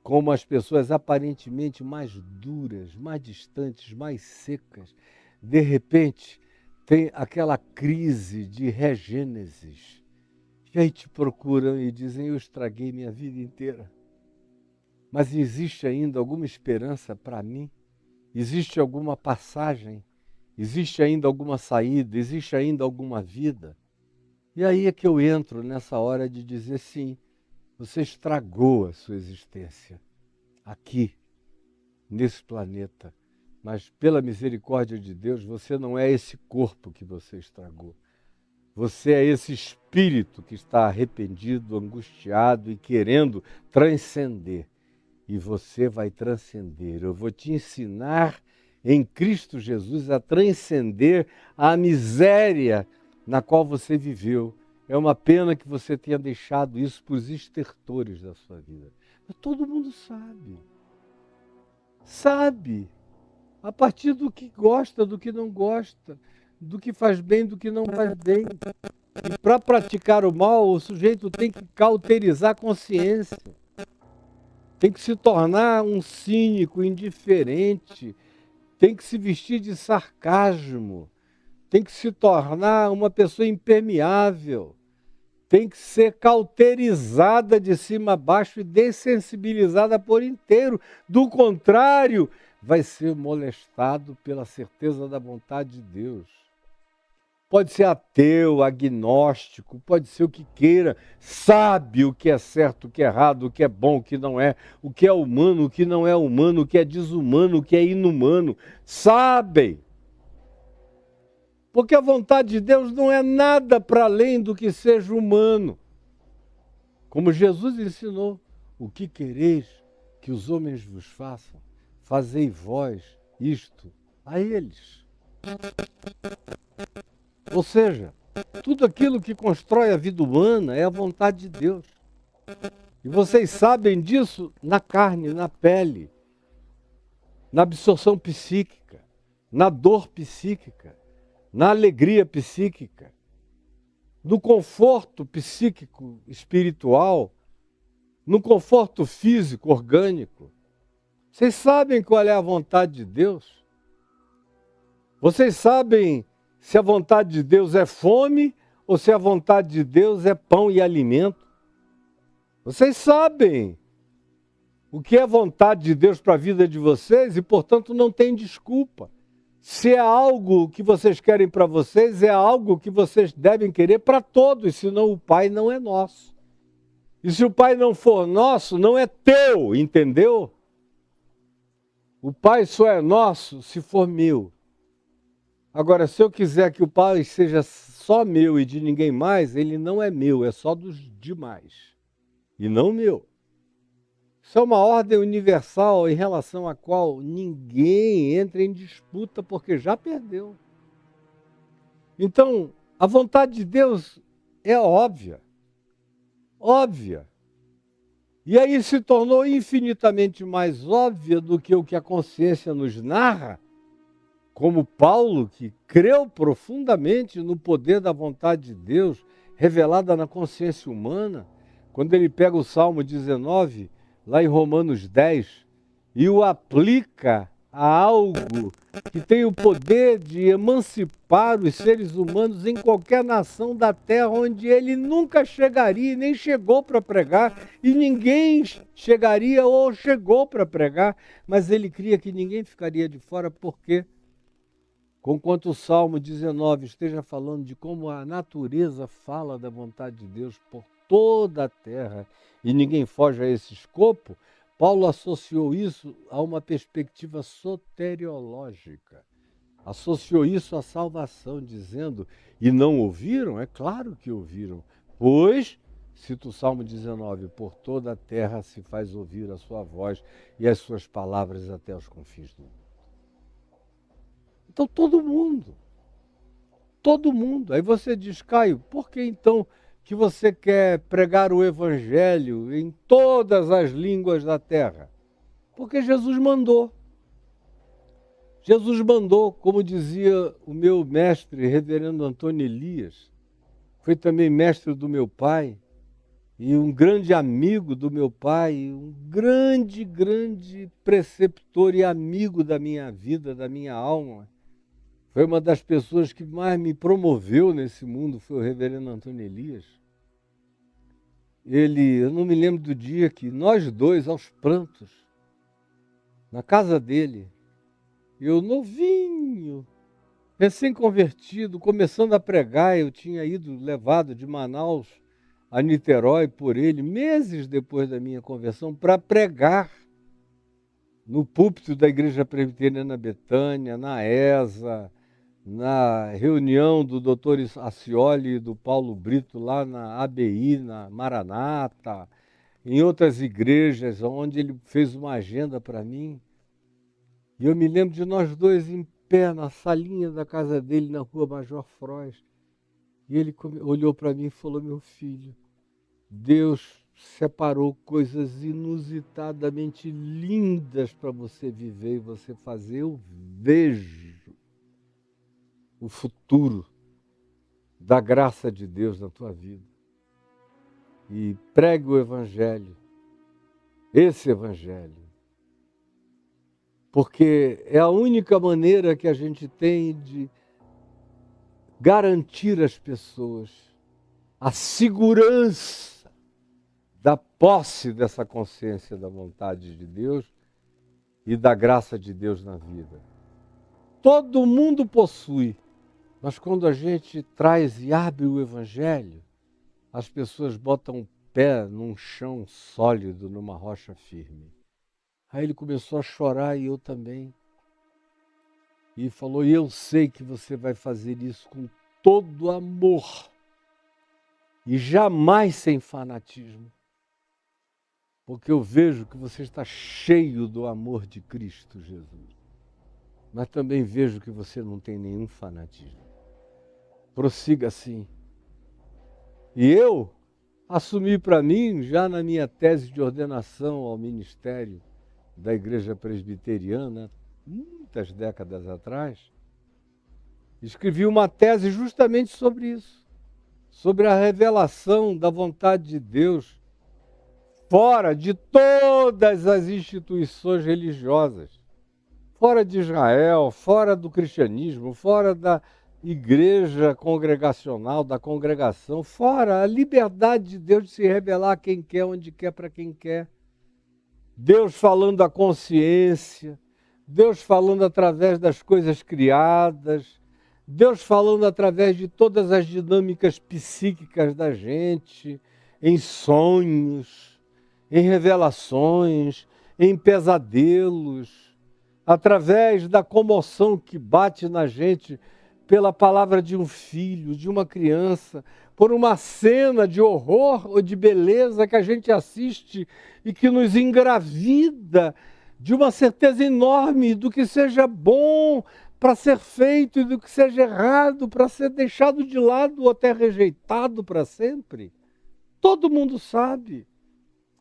como as pessoas aparentemente mais duras, mais distantes, mais secas, de repente tem aquela crise de regênesis. E aí te procuram e dizem: eu estraguei minha vida inteira, mas existe ainda alguma esperança para mim? Existe alguma passagem? Existe ainda alguma saída? Existe ainda alguma vida? E aí é que eu entro nessa hora de dizer: sim, você estragou a sua existência aqui, nesse planeta, mas pela misericórdia de Deus, você não é esse corpo que você estragou. Você é esse espírito que está arrependido, angustiado e querendo transcender. E você vai transcender. Eu vou te ensinar em Cristo Jesus a transcender a miséria na qual você viveu. É uma pena que você tenha deixado isso para os estertores da sua vida. Mas todo mundo sabe. Sabe. A partir do que gosta, do que não gosta, do que faz bem, do que não faz bem. E para praticar o mal, o sujeito tem que cauterizar a consciência. Tem que se tornar um cínico, indiferente, tem que se vestir de sarcasmo, tem que se tornar uma pessoa impermeável, tem que ser cauterizada de cima a baixo e dessensibilizada por inteiro. Do contrário, vai ser molestado pela certeza da vontade de Deus. Pode ser ateu, agnóstico, pode ser o que queira, sabe o que é certo, o que é errado, o que é bom, o que não é, o que é humano, o que não é humano, o que é desumano, o que é inumano. Sabem. Porque a vontade de Deus não é nada para além do que seja humano. Como Jesus ensinou, o que quereis que os homens vos façam, fazei vós isto a eles. Ou seja, tudo aquilo que constrói a vida humana é a vontade de Deus. E vocês sabem disso na carne, na pele, na absorção psíquica, na dor psíquica, na alegria psíquica, no conforto psíquico espiritual, no conforto físico orgânico. Vocês sabem qual é a vontade de Deus? Vocês sabem se a vontade de Deus é fome ou se a vontade de Deus é pão e alimento? Vocês sabem o que é a vontade de Deus para a vida de vocês e, portanto, não tem desculpa. Se é algo que vocês querem para vocês, é algo que vocês devem querer para todos, senão o Pai não é nosso. E se o Pai não for nosso, não é teu, entendeu? O Pai só é nosso se for meu. Agora, se eu quiser que o Pai seja só meu e de ninguém mais, ele não é meu, é só dos demais. E não meu. Isso é uma ordem universal em relação à qual ninguém entra em disputa porque já perdeu. Então, a vontade de Deus é óbvia. Óbvia. E aí se tornou infinitamente mais óbvia do que o que a consciência nos narra, como Paulo, que creu profundamente no poder da vontade de Deus, revelada na consciência humana, quando ele pega o Salmo 19, lá em Romanos 10, e o aplica a algo que tem o poder de emancipar os seres humanos em qualquer nação da terra onde ele nunca chegaria, nem chegou para pregar, e ninguém chegaria ou chegou para pregar, mas ele cria que ninguém ficaria de fora, porque, conquanto o Salmo 19 esteja falando de como a natureza fala da vontade de Deus por toda a terra, e ninguém foge a esse escopo, Paulo associou isso a uma perspectiva soteriológica. Associou isso à salvação, dizendo, e não ouviram? É claro que ouviram, pois, cita o Salmo 19, por toda a terra se faz ouvir a sua voz e as suas palavras até os confins do mundo. Então todo mundo. Aí você diz, Caio, por que então que você quer pregar o Evangelho em todas as línguas da terra? Porque Jesus mandou. Jesus mandou, como dizia o meu mestre, reverendo Antônio Elias, foi também mestre do meu pai, e um grande amigo do meu pai, um grande preceptor e amigo da minha vida, da minha alma. Foi uma das pessoas que mais me promoveu nesse mundo, foi o reverendo Antônio Elias. Eu não me lembro do dia que nós dois, aos prantos, na casa dele, eu novinho, recém-convertido, começando a pregar, eu tinha levado de Manaus a Niterói por ele, meses depois da minha conversão, para pregar no púlpito da Igreja Presbiteriana Betânia, na ESA, na reunião do doutor Acioli e do Paulo Brito, lá na ABI, na Maranata, em outras igrejas, onde ele fez uma agenda para mim. E eu me lembro de nós dois em pé na salinha da casa dele, na rua Major Frois. E ele olhou para mim e falou, meu filho, Deus separou coisas inusitadamente lindas para você viver e você fazer. Eu vejo o futuro da graça de Deus na tua vida. E pregue o Evangelho, esse Evangelho. Porque é a única maneira que a gente tem de garantir às pessoas a segurança da posse dessa consciência da vontade de Deus e da graça de Deus na vida. Todo mundo possui, mas quando a gente traz e abre o Evangelho, as pessoas botam o pé num chão sólido, numa rocha firme. Aí ele começou a chorar e eu também. E falou, e eu sei que você vai fazer isso com todo amor e jamais sem fanatismo. Porque eu vejo que você está cheio do amor de Cristo Jesus. Mas também vejo que você não tem nenhum fanatismo. Prossiga assim. E eu assumi para mim, já na minha tese de ordenação ao ministério da Igreja Presbiteriana, muitas décadas atrás, escrevi uma tese justamente sobre isso, sobre a revelação da vontade de Deus fora de todas as instituições religiosas, fora de Israel, fora do cristianismo, fora da igreja congregacional, da congregação, fora a liberdade de Deus de se revelar a quem quer, onde quer, para quem quer. Deus falando à consciência, Deus falando através das coisas criadas, Deus falando através de todas as dinâmicas psíquicas da gente, em sonhos, em revelações, em pesadelos, através da comoção que bate na gente pela palavra de um filho, de uma criança, por uma cena de horror ou de beleza que a gente assiste e que nos engravida de uma certeza enorme do que seja bom para ser feito e do que seja errado para ser deixado de lado ou até rejeitado para sempre. Todo mundo sabe.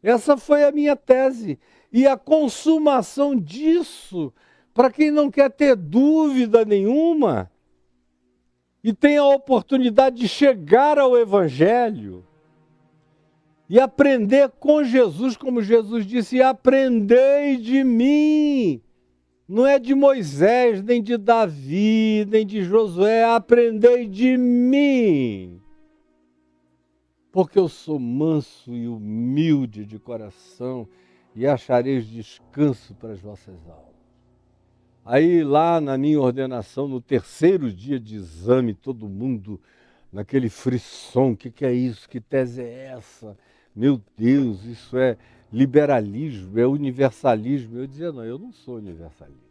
Essa foi a minha tese. E a consumação disso, para quem não quer ter dúvida nenhuma, e tem a oportunidade de chegar ao Evangelho e aprender com Jesus, como Jesus disse, aprendei de mim. Não é de Moisés, nem de Davi, nem de Josué, aprendei de mim. Porque eu sou manso e humilde de coração e achareis descanso para as vossas almas. Aí lá na minha ordenação, no terceiro dia de exame, todo mundo naquele frisson, o que é isso? Que tese é essa? Meu Deus, isso é liberalismo, é universalismo. Eu dizia, não, eu não sou universalista.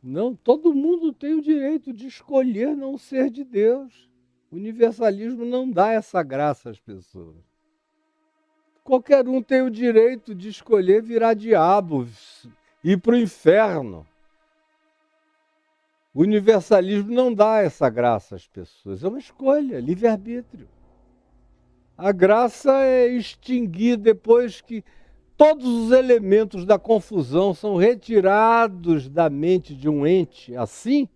Não, todo mundo tem o direito de escolher não ser de Deus. O universalismo não dá essa graça às pessoas. Qualquer um tem o direito de escolher virar diabo, ir para o inferno. O universalismo não dá essa graça às pessoas, é uma escolha, livre-arbítrio. A graça é extinguir depois que todos os elementos da confusão são retirados da mente de um ente assim,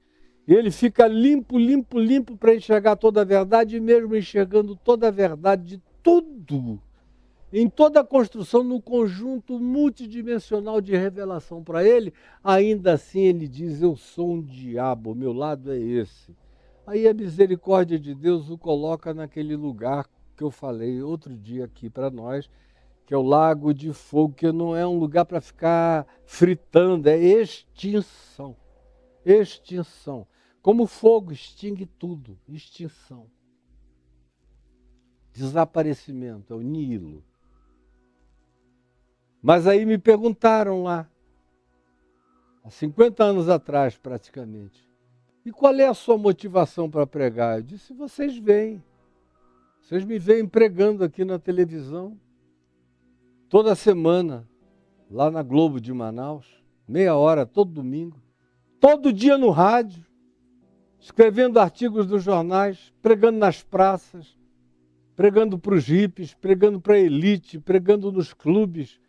e ele fica limpo, limpo, limpo para enxergar toda a verdade, e mesmo enxergando toda a verdade de tudo, em toda a construção, no conjunto multidimensional de revelação para ele, ainda assim ele diz, eu sou um diabo, meu lado é esse. Aí a misericórdia de Deus o coloca naquele lugar que eu falei outro dia aqui para nós, que é o lago de fogo, que não é um lugar para ficar fritando, é extinção. Extinção. Como fogo extingue tudo, extinção. Desaparecimento, é o Nilo. Mas aí me perguntaram lá, há 50 anos atrás praticamente, e qual é a sua motivação para pregar? Eu disse, vocês veem. Vocês me veem pregando aqui na televisão, toda semana, lá na Globo de Manaus, meia hora, todo domingo, todo dia no rádio, escrevendo artigos nos jornais, pregando nas praças, pregando para os hippies, pregando para a elite, pregando nos clubes,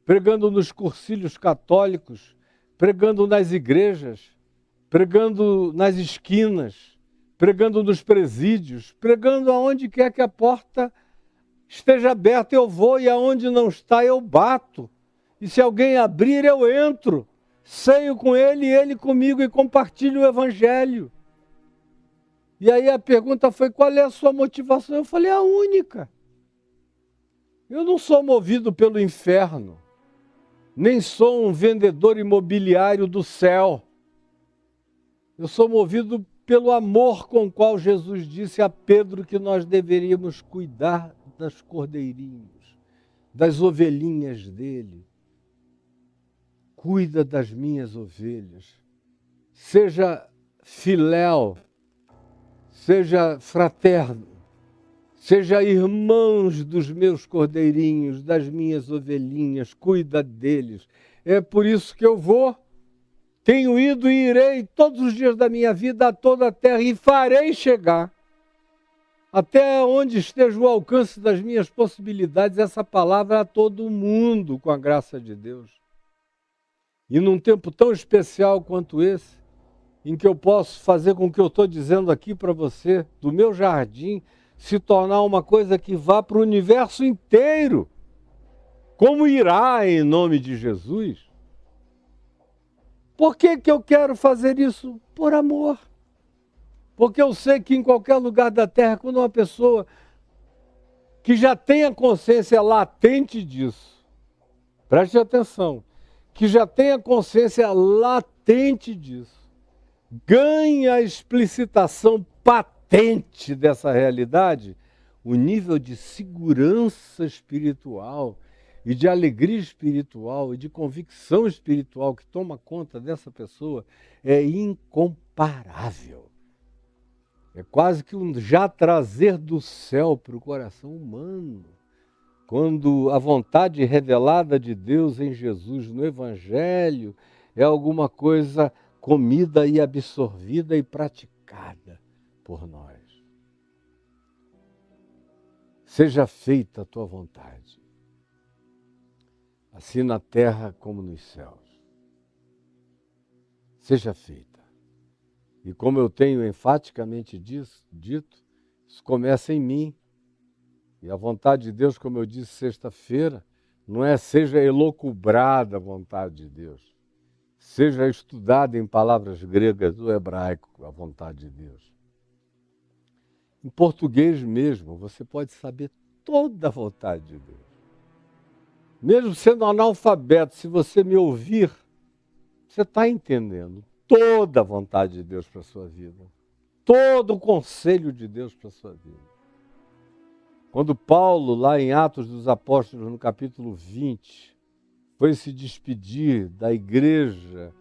pregando nos cursilhos católicos, pregando nas igrejas, pregando nas esquinas, pregando nos presídios, pregando aonde quer que a porta esteja aberta, eu vou, e aonde não está, eu bato. E se alguém abrir, eu entro, ceio com ele e ele comigo e compartilho o Evangelho. E aí a pergunta foi, qual é a sua motivação? Eu falei, a única. Eu não sou movido pelo inferno, nem sou um vendedor imobiliário do céu. Eu sou movido pelo amor com o qual Jesus disse a Pedro que nós deveríamos cuidar das cordeirinhos, das ovelhinhas dele. Cuida das minhas ovelhas. Seja filéu, seja fraterno, seja irmãos dos meus cordeirinhos, das minhas ovelhinhas, cuida deles. É por isso que eu vou, tenho ido e irei todos os dias da minha vida a toda a terra e farei chegar até onde esteja o alcance das minhas possibilidades essa palavra a todo mundo, com a graça de Deus. E num tempo tão especial quanto esse, em que eu posso fazer com que eu estou dizendo aqui para você, do meu jardim, se tornar uma coisa que vá para o universo inteiro. Como irá em nome de Jesus? Por que eu quero fazer isso? Por amor. Porque eu sei que em qualquer lugar da terra, quando uma pessoa que já tem a consciência latente disso, preste atenção, que já tem a consciência latente disso, ganha a explicitação patente dessa realidade, o nível de segurança espiritual e de alegria espiritual e de convicção espiritual que toma conta dessa pessoa é incomparável. É quase que um já trazer do céu para o coração humano. Quando a vontade revelada de Deus em Jesus no Evangelho é alguma coisa comida e absorvida e praticada por nós. Seja feita a tua vontade, assim na terra como nos céus. Seja feita. E como eu tenho enfaticamente dito, isso começa em mim. E a vontade de Deus, como eu disse sexta-feira, não é seja elocubrada a vontade de Deus. Seja estudada em palavras gregas ou hebraico a vontade de Deus. Em português mesmo, você pode saber toda a vontade de Deus. Mesmo sendo analfabeto, se você me ouvir, você está entendendo toda a vontade de Deus para a sua vida. Todo o conselho de Deus para a sua vida. Quando Paulo, lá em Atos dos Apóstolos, no capítulo 20, foi se despedir da igreja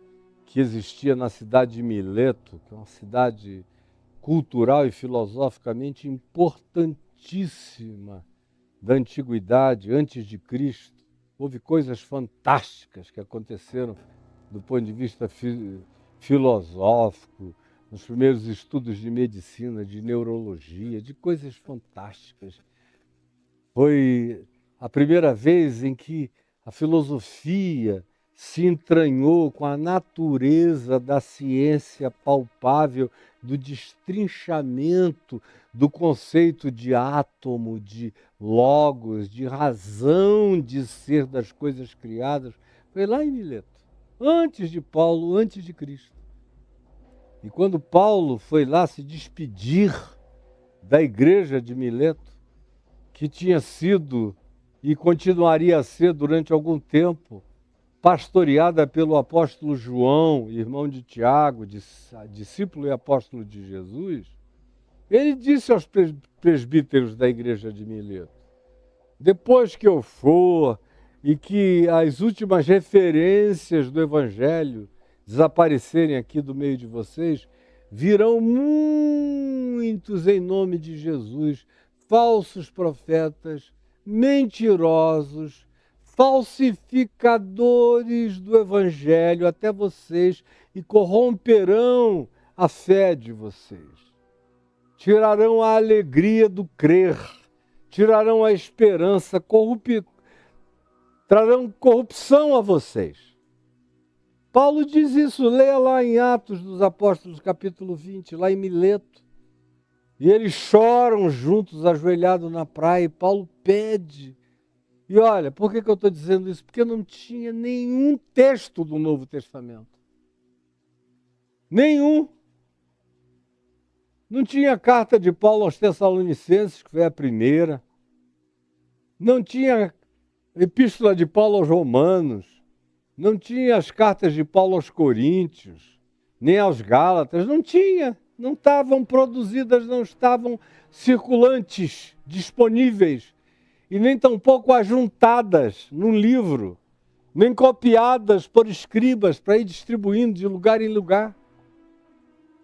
que existia na cidade de Mileto, que é uma cidade cultural e filosoficamente importantíssima da antiguidade, antes de Cristo. Houve coisas fantásticas que aconteceram do ponto de vista filosófico, nos primeiros estudos de medicina, de neurologia, de coisas fantásticas. Foi a primeira vez em que a filosofia se entranhou com a natureza da ciência palpável, do destrinchamento do conceito de átomo, de logos, de razão de ser das coisas criadas. Foi lá em Mileto, antes de Paulo, antes de Cristo. E quando Paulo foi lá se despedir da igreja de Mileto, que tinha sido e continuaria a ser durante algum tempo pastoreada pelo apóstolo João, irmão de Tiago, discípulo e apóstolo de Jesus, ele disse aos presbíteros da igreja de Mileto: depois que eu for e que as últimas referências do Evangelho desaparecerem aqui do meio de vocês, virão muitos em nome de Jesus, falsos profetas, mentirosos, falsificadores do Evangelho até vocês e corromperão a fé de vocês. Tirarão a alegria do crer, tirarão a esperança, trarão corrupção a vocês. Paulo diz isso, leia lá em Atos dos Apóstolos, capítulo 20, lá em Mileto. E eles choram juntos, ajoelhados na praia, e Paulo pede. E olha, por que eu estou dizendo isso? Porque não tinha nenhum texto do Novo Testamento. Nenhum. Não tinha carta de Paulo aos Tessalonicenses, que foi a primeira. Não tinha epístola de Paulo aos Romanos. Não tinha as cartas de Paulo aos Coríntios, nem aos Gálatas. Não tinha. Não estavam produzidas, não estavam circulantes, disponíveis. E nem tampouco ajuntadas num livro, nem copiadas por escribas para ir distribuindo de lugar em lugar.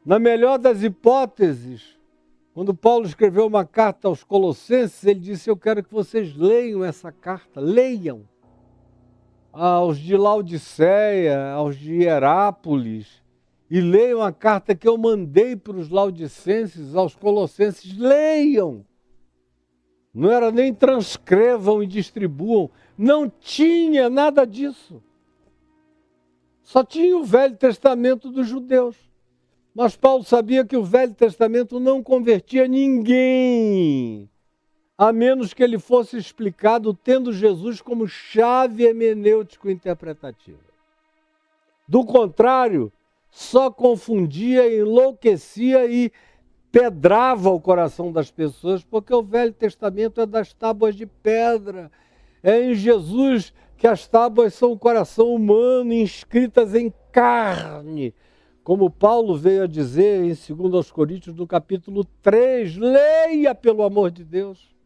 Na melhor das hipóteses, quando Paulo escreveu uma carta aos Colossenses, ele disse: eu quero que vocês leiam essa carta, leiam. Aos de Laodiceia, aos de Hierápolis, e leiam a carta que eu mandei para os laodicenses, aos colossenses, leiam. Não era nem transcrevam e distribuam, não tinha nada disso. Só tinha o Velho Testamento dos judeus. Mas Paulo sabia que o Velho Testamento não convertia ninguém, a menos que ele fosse explicado tendo Jesus como chave hermenêutico-interpretativa. Do contrário, só confundia, enlouquecia e pedrava o coração das pessoas, porque o Velho Testamento é das tábuas de pedra. É em Jesus que as tábuas são o coração humano, inscritas em carne. Como Paulo veio a dizer em 2 Coríntios, no capítulo 3, leia pelo amor de Deus.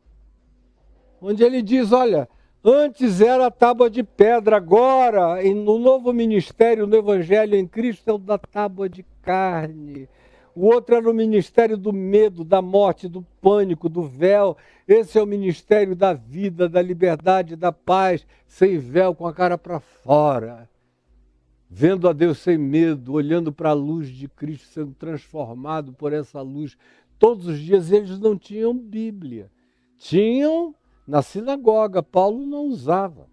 Onde ele diz, olha, antes era a tábua de pedra, agora, no novo ministério, no Evangelho em Cristo, é o da tábua de carne. O outro era o ministério do medo, da morte, do pânico, do véu. Esse é o ministério da vida, da liberdade, da paz, sem véu, com a cara para fora. Vendo a Deus sem medo, olhando para a luz de Cristo, sendo transformado por essa luz. Todos os dias eles não tinham Bíblia. Tinham na sinagoga, Paulo não usava.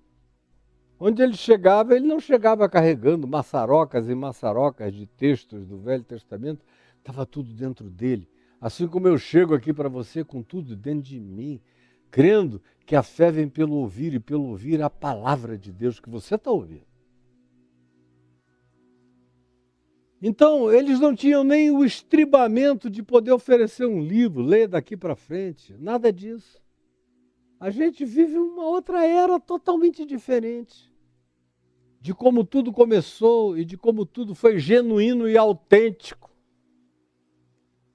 Onde ele chegava, ele não chegava carregando maçarocas e maçarocas de textos do Velho Testamento, estava tudo dentro dele. Assim como eu chego aqui para você com tudo dentro de mim, crendo que a fé vem pelo ouvir e pelo ouvir a palavra de Deus que você está ouvindo. Então, eles não tinham nem o estribamento de poder oferecer um livro, ler daqui para frente, nada disso. A gente vive uma outra era totalmente diferente. De como tudo começou e de como tudo foi genuíno e autêntico.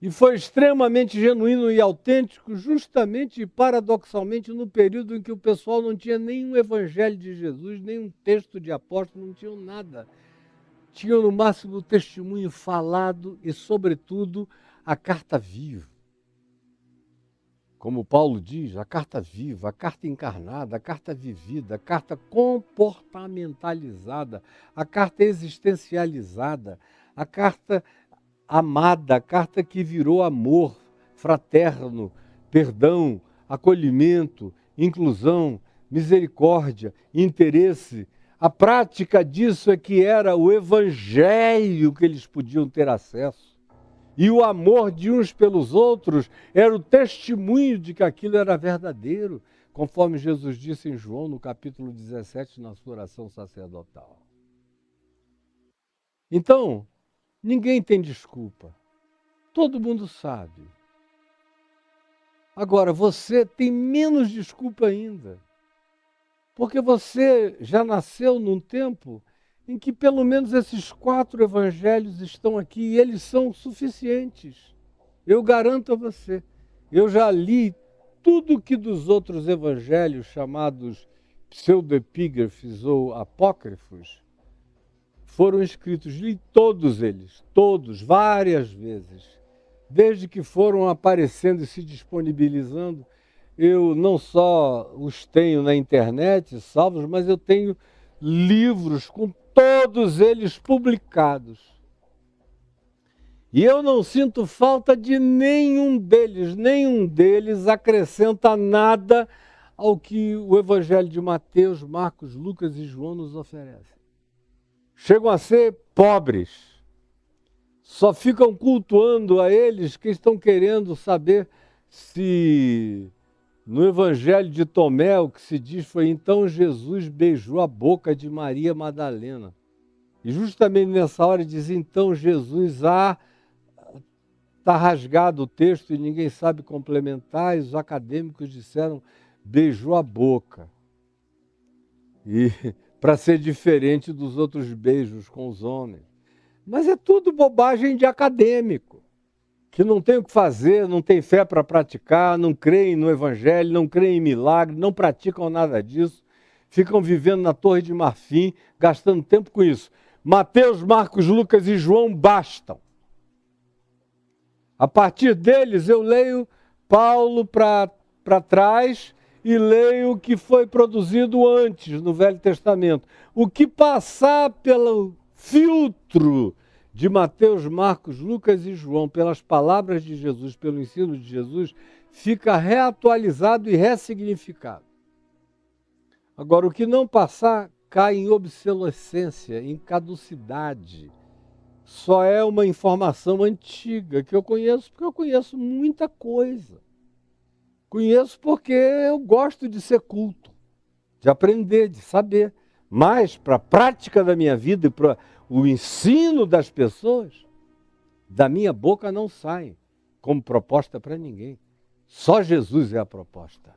E foi extremamente genuíno e autêntico justamente e paradoxalmente no período em que o pessoal não tinha nenhum evangelho de Jesus, nenhum texto de apóstolo, não tinham nada. Tinham no máximo o testemunho falado e, sobretudo, a carta viva. Como Paulo diz, a carta viva, a carta encarnada, a carta vivida, a carta comportamentalizada, a carta existencializada, a carta amada, a carta que virou amor fraterno, perdão, acolhimento, inclusão, misericórdia, interesse. A prática disso é que era o evangelho que eles podiam ter acesso. E o amor de uns pelos outros era o testemunho de que aquilo era verdadeiro, conforme Jesus disse em João, no capítulo 17, na sua oração sacerdotal. Então, ninguém tem desculpa. Todo mundo sabe. Agora, você tem menos desculpa ainda. Porque você já nasceu num tempo em que pelo menos esses 4 evangelhos estão aqui e eles são suficientes. Eu garanto a você. Eu já li tudo que dos outros evangelhos chamados pseudoepígrafes ou apócrifos foram escritos. Li todos eles, todos, várias vezes. Desde que foram aparecendo e se disponibilizando, eu não só os tenho na internet salvos, mas eu tenho livros com todos eles publicados. E eu não sinto falta de nenhum deles acrescenta nada ao que o Evangelho de Mateus, Marcos, Lucas e João nos oferecem. Chegam a ser pobres. Só ficam cultuando a eles que estão querendo saber se no Evangelho de Tomé, o que se diz foi: então Jesus beijou a boca de Maria Madalena. E justamente nessa hora diz: então Jesus a está rasgado o texto e ninguém sabe complementar, e os acadêmicos disseram, beijou a boca. E para ser diferente dos outros beijos com os homens. Mas é tudo bobagem de acadêmico, que não tem o que fazer, não tem fé para praticar, não creem no evangelho, não creem em milagre, não praticam nada disso, ficam vivendo na Torre de Marfim, gastando tempo com isso. Mateus, Marcos, Lucas e João bastam. A partir deles eu leio Paulo para trás e leio o que foi produzido antes no Velho Testamento. O que passar pelo filtro de Mateus, Marcos, Lucas e João, pelas palavras de Jesus, pelo ensino de Jesus, fica reatualizado e ressignificado. Agora, o que não passar cai em obsolescência, em caducidade. Só é uma informação antiga que eu conheço, porque eu conheço muita coisa. Conheço porque eu gosto de ser culto, de aprender, de saber. Mas para a prática da minha vida e para o ensino das pessoas, da minha boca não sai como proposta para ninguém. Só Jesus é a proposta.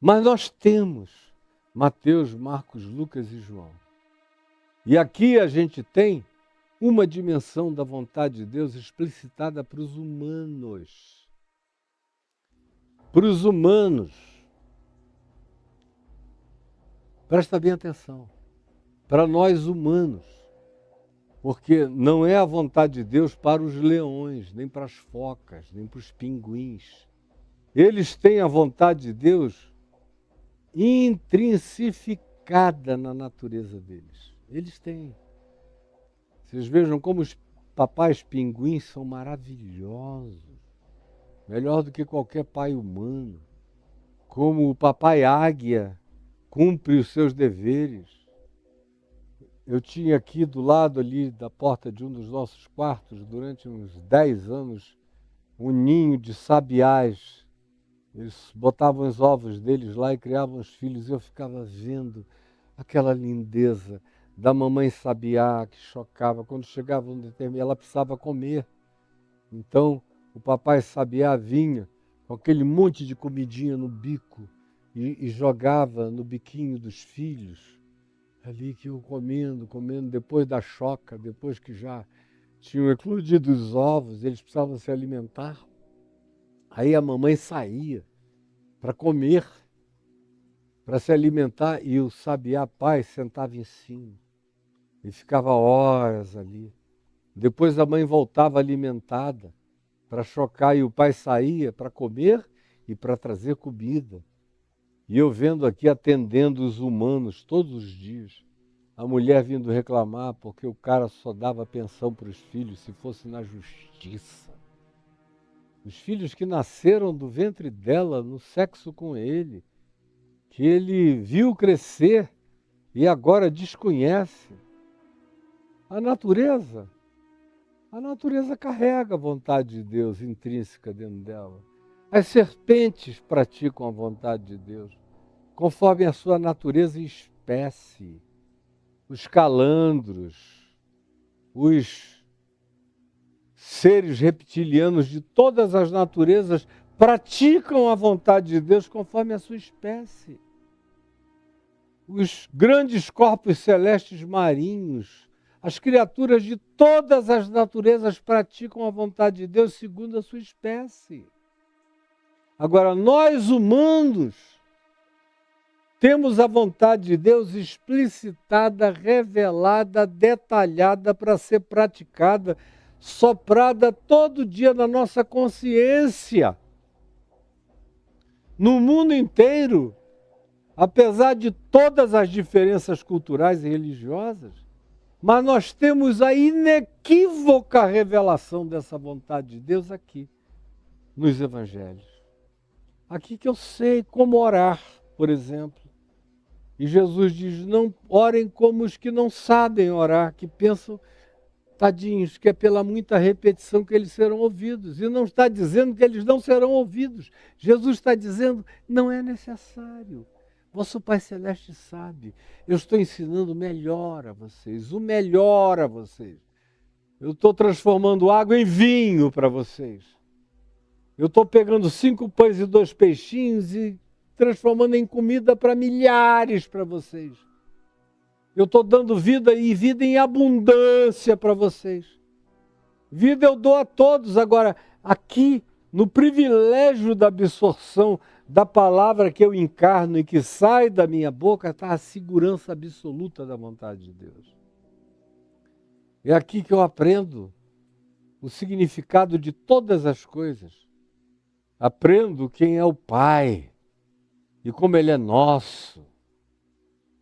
Mas nós temos Mateus, Marcos, Lucas e João. E aqui a gente tem uma dimensão da vontade de Deus explicitada para os humanos. Para os humanos. Presta bem atenção. Para nós humanos. Porque não é a vontade de Deus para os leões, nem para as focas, nem para os pinguins. Eles têm a vontade de Deus intrinsificada na natureza deles. Eles têm. Vocês vejam como os papais pinguins são maravilhosos. Melhor do que qualquer pai humano. Como o papai águia cumpre os seus deveres. Eu tinha aqui do lado ali da porta de um dos nossos quartos, durante uns 10 anos, um ninho de sabiás. Eles botavam os ovos deles lá e criavam os filhos. E eu ficava vendo aquela lindeza da mamãe sabiá que chocava. Quando chegava um determinado, ela precisava comer. Então, o papai sabiá vinha com aquele monte de comidinha no bico e jogava no biquinho dos filhos. Ali que eu comendo, depois da choca, depois que já tinham eclodido os ovos, eles precisavam se alimentar. Aí a mamãe saía para comer, para se alimentar, e o sabiá pai sentava em cima. E ficava horas ali. Depois a mãe voltava alimentada para chocar e o pai saía para comer e para trazer comida. E eu vendo aqui atendendo os humanos todos os dias. A mulher vindo reclamar porque o cara só dava pensão para os filhos se fosse na justiça. Os filhos que nasceram do ventre dela, no sexo com ele, que ele viu crescer e agora desconhece. A natureza carrega a vontade de Deus intrínseca dentro dela. As serpentes praticam a vontade de Deus, conforme a sua natureza e espécie. Os calandros, os seres reptilianos de todas as naturezas praticam a vontade de Deus conforme a sua espécie. Os grandes corpos celestes marinhos, as criaturas de todas as naturezas praticam a vontade de Deus segundo a sua espécie. Agora, nós humanos temos a vontade de Deus explicitada, revelada, detalhada para ser praticada, soprada todo dia na nossa consciência. No mundo inteiro, apesar de todas as diferenças culturais e religiosas, mas nós temos a inequívoca revelação dessa vontade de Deus aqui, nos evangelhos. Aqui que eu sei como orar, por exemplo. E Jesus diz, não orem como os que não sabem orar, que pensam, tadinhos, que é pela muita repetição que eles serão ouvidos. E não está dizendo que eles não serão ouvidos. Jesus está dizendo, não é necessário. Vosso Pai Celeste sabe. Eu estou ensinando o melhor a vocês, o melhor a vocês. Eu estou transformando água em vinho para vocês. Eu estou pegando 5 pães e 2 peixinhos e transformando em comida para milhares para vocês. Eu estou dando vida e vida em abundância para vocês. Vida eu dou a todos. Agora, aqui, no privilégio da absorção da palavra que eu encarno e que sai da minha boca, está a segurança absoluta da vontade de Deus. É aqui que eu aprendo o significado de todas as coisas. Aprendo quem é o Pai e como Ele é nosso.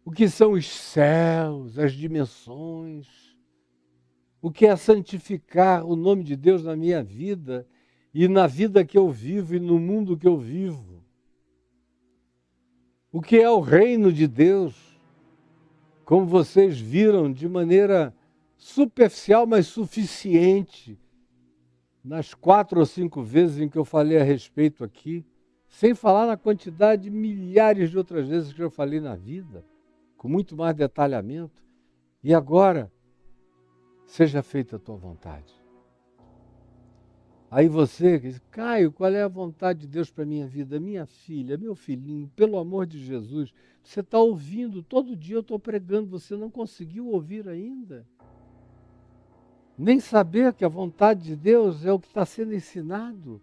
O que são os céus, as dimensões. O que é santificar o nome de Deus na minha vida e na vida que eu vivo e no mundo que eu vivo. O que é o reino de Deus, como vocês viram de maneira superficial, mas suficiente, nas 4 ou 5 vezes em que eu falei a respeito aqui, sem falar na quantidade de milhares de outras vezes que eu falei na vida, com muito mais detalhamento. E agora, seja feita a tua vontade. Aí você diz, Caio, qual é a vontade de Deus para a minha vida? Minha filha, meu filhinho, pelo amor de Jesus, você está ouvindo, todo dia eu estou pregando, você não conseguiu ouvir ainda? Nem saber que a vontade de Deus é o que está sendo ensinado.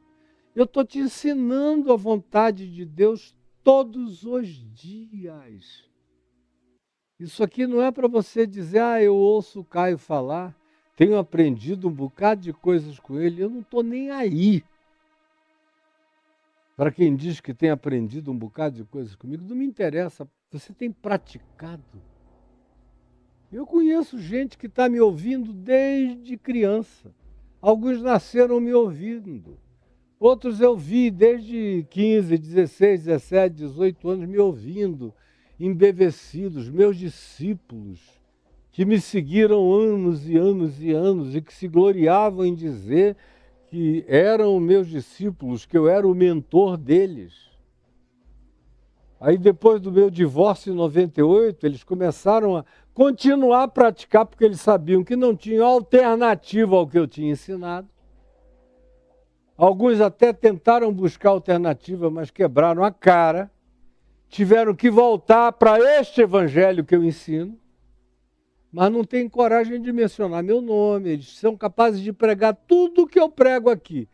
Eu estou te ensinando a vontade de Deus todos os dias. Isso aqui não é para você dizer, eu ouço o Caio falar, tenho aprendido um bocado de coisas com ele, eu não estou nem aí. Para quem diz que tem aprendido um bocado de coisas comigo, não me interessa, você tem praticado. Eu conheço gente que está me ouvindo desde criança. Alguns nasceram me ouvindo. Outros eu vi desde 15, 16, 17, 18 anos me ouvindo, embevecidos, meus discípulos, que me seguiram anos e anos e anos e que se gloriavam em dizer que eram meus discípulos, que eu era o mentor deles. Aí depois do meu divórcio em 98, eles começaram a continuar a praticar porque eles sabiam que não tinham alternativa ao que eu tinha ensinado. Alguns até tentaram buscar alternativa, mas quebraram a cara. Tiveram que voltar para este evangelho que eu ensino, mas não têm coragem de mencionar meu nome. Eles são capazes de pregar tudo o que eu prego aqui.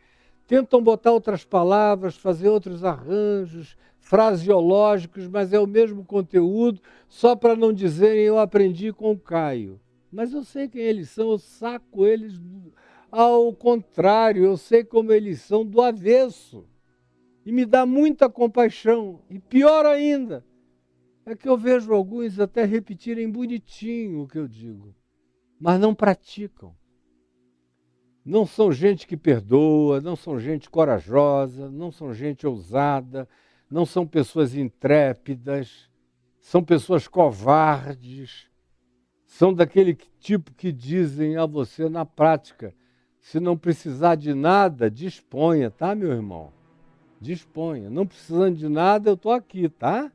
Tentam botar outras palavras, fazer outros arranjos, fraseológicos, mas é o mesmo conteúdo, só para não dizerem eu aprendi com o Caio. Mas eu sei quem eles são, eu saco eles ao contrário, eu sei como eles são do avesso. E me dá muita compaixão. E pior ainda, é que eu vejo alguns até repetirem bonitinho o que eu digo, mas não praticam. Não são gente que perdoa, não são gente corajosa, não são gente ousada, não são pessoas intrépidas, são pessoas covardes, são daquele tipo que dizem a você na prática, se não precisar de nada, disponha, tá, meu irmão? Disponha. Não precisando de nada, eu estou aqui, tá?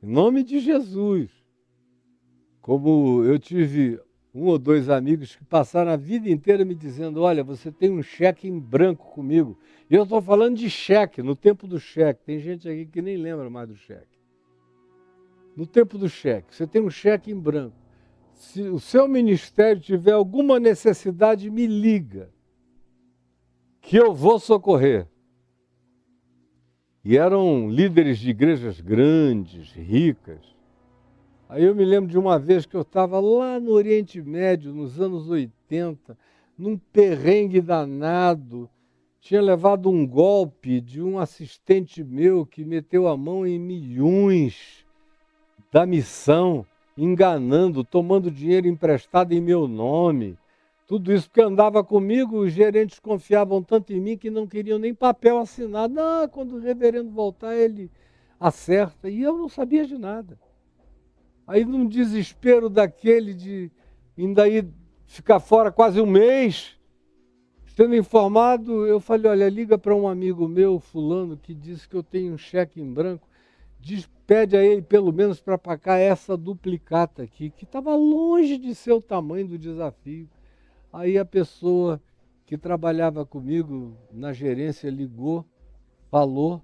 Em nome de Jesus. Como eu tive 1 ou 2 amigos que passaram a vida inteira me dizendo, olha, você tem um cheque em branco comigo. E eu estou falando de cheque, no tempo do cheque. Tem gente aqui que nem lembra mais do cheque. No tempo do cheque, você tem um cheque em branco. Se o seu ministério tiver alguma necessidade, me liga, que eu vou socorrer. E eram líderes de igrejas grandes, ricas. Aí eu me lembro de uma vez que eu estava lá no Oriente Médio, nos anos 80, num perrengue danado. Tinha levado um golpe de um assistente meu que meteu a mão em milhões da missão, enganando, tomando dinheiro emprestado em meu nome. Tudo isso porque andava comigo, os gerentes confiavam tanto em mim que não queriam nem papel assinado. Não, quando o reverendo voltar, ele acerta. E eu não sabia de nada. Aí, num desespero daquele de ainda ir ficar fora quase um mês, sendo informado, eu falei, olha, liga para um amigo meu, fulano, que disse que eu tenho um cheque em branco, pede a ele pelo menos para pagar essa duplicata aqui, que estava longe de ser o tamanho do desafio. Aí a pessoa que trabalhava comigo na gerência ligou, falou,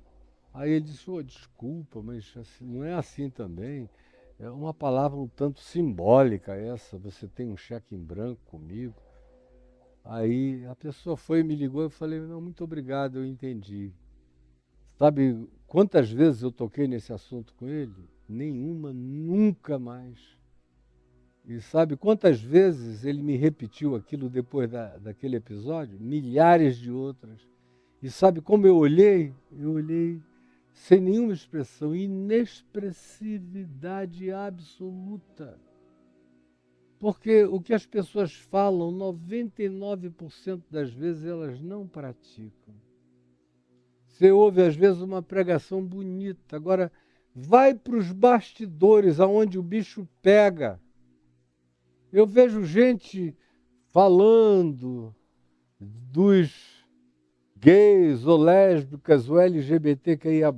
aí ele disse, desculpa, mas assim, não é assim também. É uma palavra um tanto simbólica essa, você tem um cheque em branco comigo. Aí a pessoa foi e me ligou, eu falei, não, muito obrigado, eu entendi. Sabe quantas vezes eu toquei nesse assunto com ele? Nenhuma, nunca mais. E sabe quantas vezes ele me repetiu aquilo depois daquele episódio? Milhares de outras. E sabe como eu olhei? Eu olhei sem nenhuma expressão, inexpressividade absoluta. Porque o que as pessoas falam, 99% das vezes elas não praticam. Você ouve às vezes uma pregação bonita, agora vai para os bastidores, aonde o bicho pega. Eu vejo gente falando dos gays ou lésbicas ou LGBTQIA+,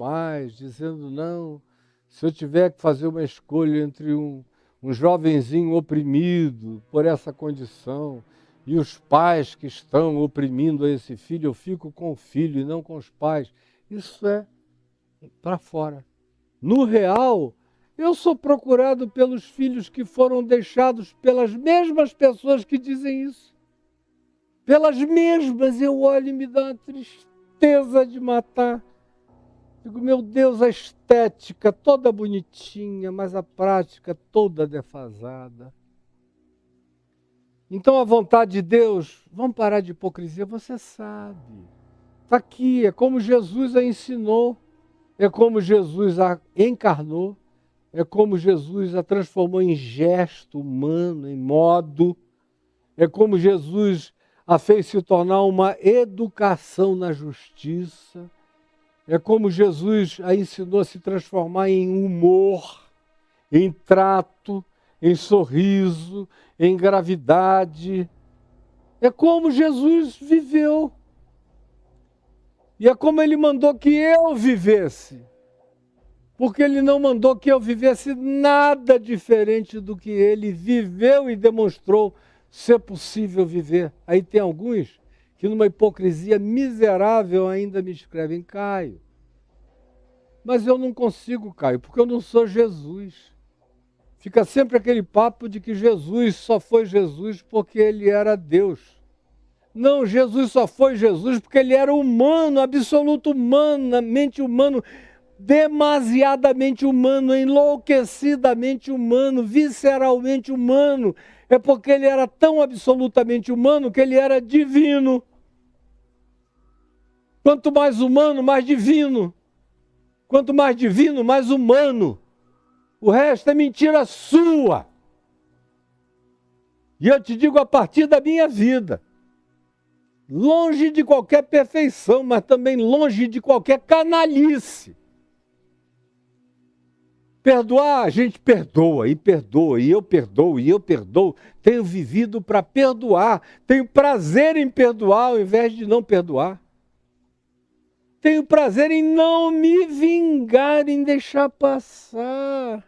dizendo não, se eu tiver que fazer uma escolha entre um jovenzinho oprimido por essa condição e os pais que estão oprimindo esse filho, eu fico com o filho e não com os pais. Isso é para fora. No real, eu sou procurado pelos filhos que foram deixados pelas mesmas pessoas que dizem isso. Pelas mesmas, eu olho e me dá uma tristeza de matar. Digo, meu Deus, a estética toda bonitinha, mas a prática toda defasada. Então a vontade de Deus, vamos parar de hipocrisia, você sabe. Está aqui, é como Jesus a ensinou, é como Jesus a encarnou, é como Jesus a transformou em gesto humano, em modo, é como Jesus a fez se tornar uma educação na justiça, é como Jesus a ensinou a se transformar em humor, em trato, em sorriso, em gravidade. É como Jesus viveu. E é como ele mandou que eu vivesse. Porque ele não mandou que eu vivesse nada diferente do que ele viveu e demonstrou ser possível viver. Aí tem alguns que numa hipocrisia miserável ainda me escrevem, Caio. Mas eu não consigo, Caio, porque eu não sou Jesus. Fica sempre aquele papo de que Jesus só foi Jesus porque ele era Deus. Não, Jesus só foi Jesus porque ele era humano, absoluto humanamente humano, demasiadamente humano, enlouquecidamente humano, visceralmente humano. É porque ele era tão absolutamente humano que ele era divino. Quanto mais humano, mais divino. Quanto mais divino, mais humano. O resto é mentira sua. E eu te digo a partir da minha vida. Longe de qualquer perfeição, mas também longe de qualquer canalice. Perdoar, a gente perdoa, e eu perdoo, e eu perdoo. Tenho vivido para perdoar, tenho prazer em perdoar ao invés de não perdoar. Tenho prazer em não me vingar, em deixar passar.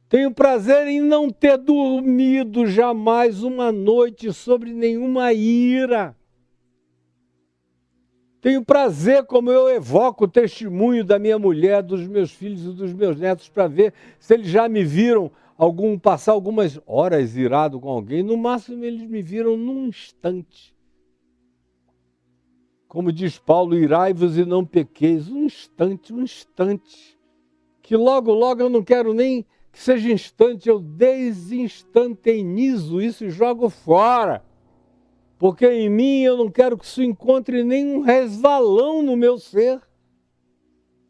Tenho prazer em não ter dormido jamais uma noite sobre nenhuma ira. Tenho prazer como eu evoco o testemunho da minha mulher, dos meus filhos e dos meus netos para ver se eles já me viram passar algumas horas irado com alguém. No máximo eles me viram num instante. Como diz Paulo, irai-vos e não pequeis. Um instante. Que logo, logo eu não quero nem que seja instante, eu desinstantenizo isso e jogo fora. Porque em mim eu não quero que isso encontre nenhum resvalão no meu ser.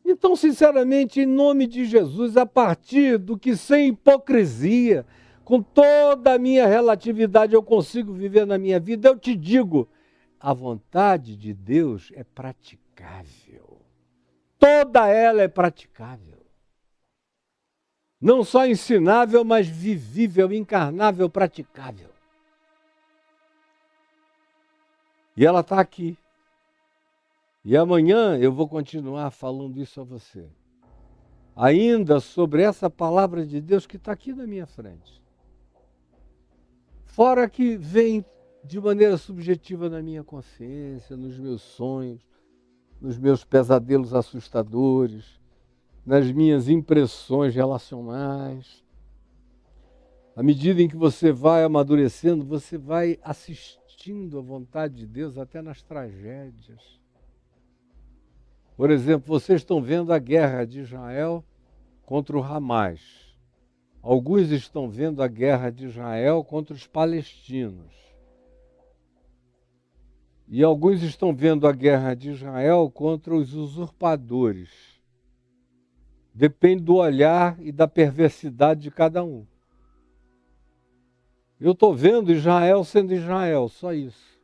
Então, sinceramente, em nome de Jesus, a partir do que sem hipocrisia, com toda a minha relatividade eu consigo viver na minha vida, eu te digo, a vontade de Deus é praticável. Toda ela é praticável. Não só ensinável, mas vivível, encarnável, praticável. E ela está aqui. E amanhã eu vou continuar falando isso a você. Ainda sobre essa palavra de Deus que está aqui na minha frente. Fora que vem de maneira subjetiva na minha consciência, nos meus sonhos, nos meus pesadelos assustadores, nas minhas impressões relacionais. À medida em que você vai amadurecendo, você vai assistindo à vontade de Deus até nas tragédias. Por exemplo, vocês estão vendo a guerra de Israel contra o Hamas. Alguns estão vendo a guerra de Israel contra os palestinos. E alguns estão vendo a guerra de Israel contra os usurpadores. Depende do olhar e da perversidade de cada um. Eu estou vendo Israel sendo Israel, só isso.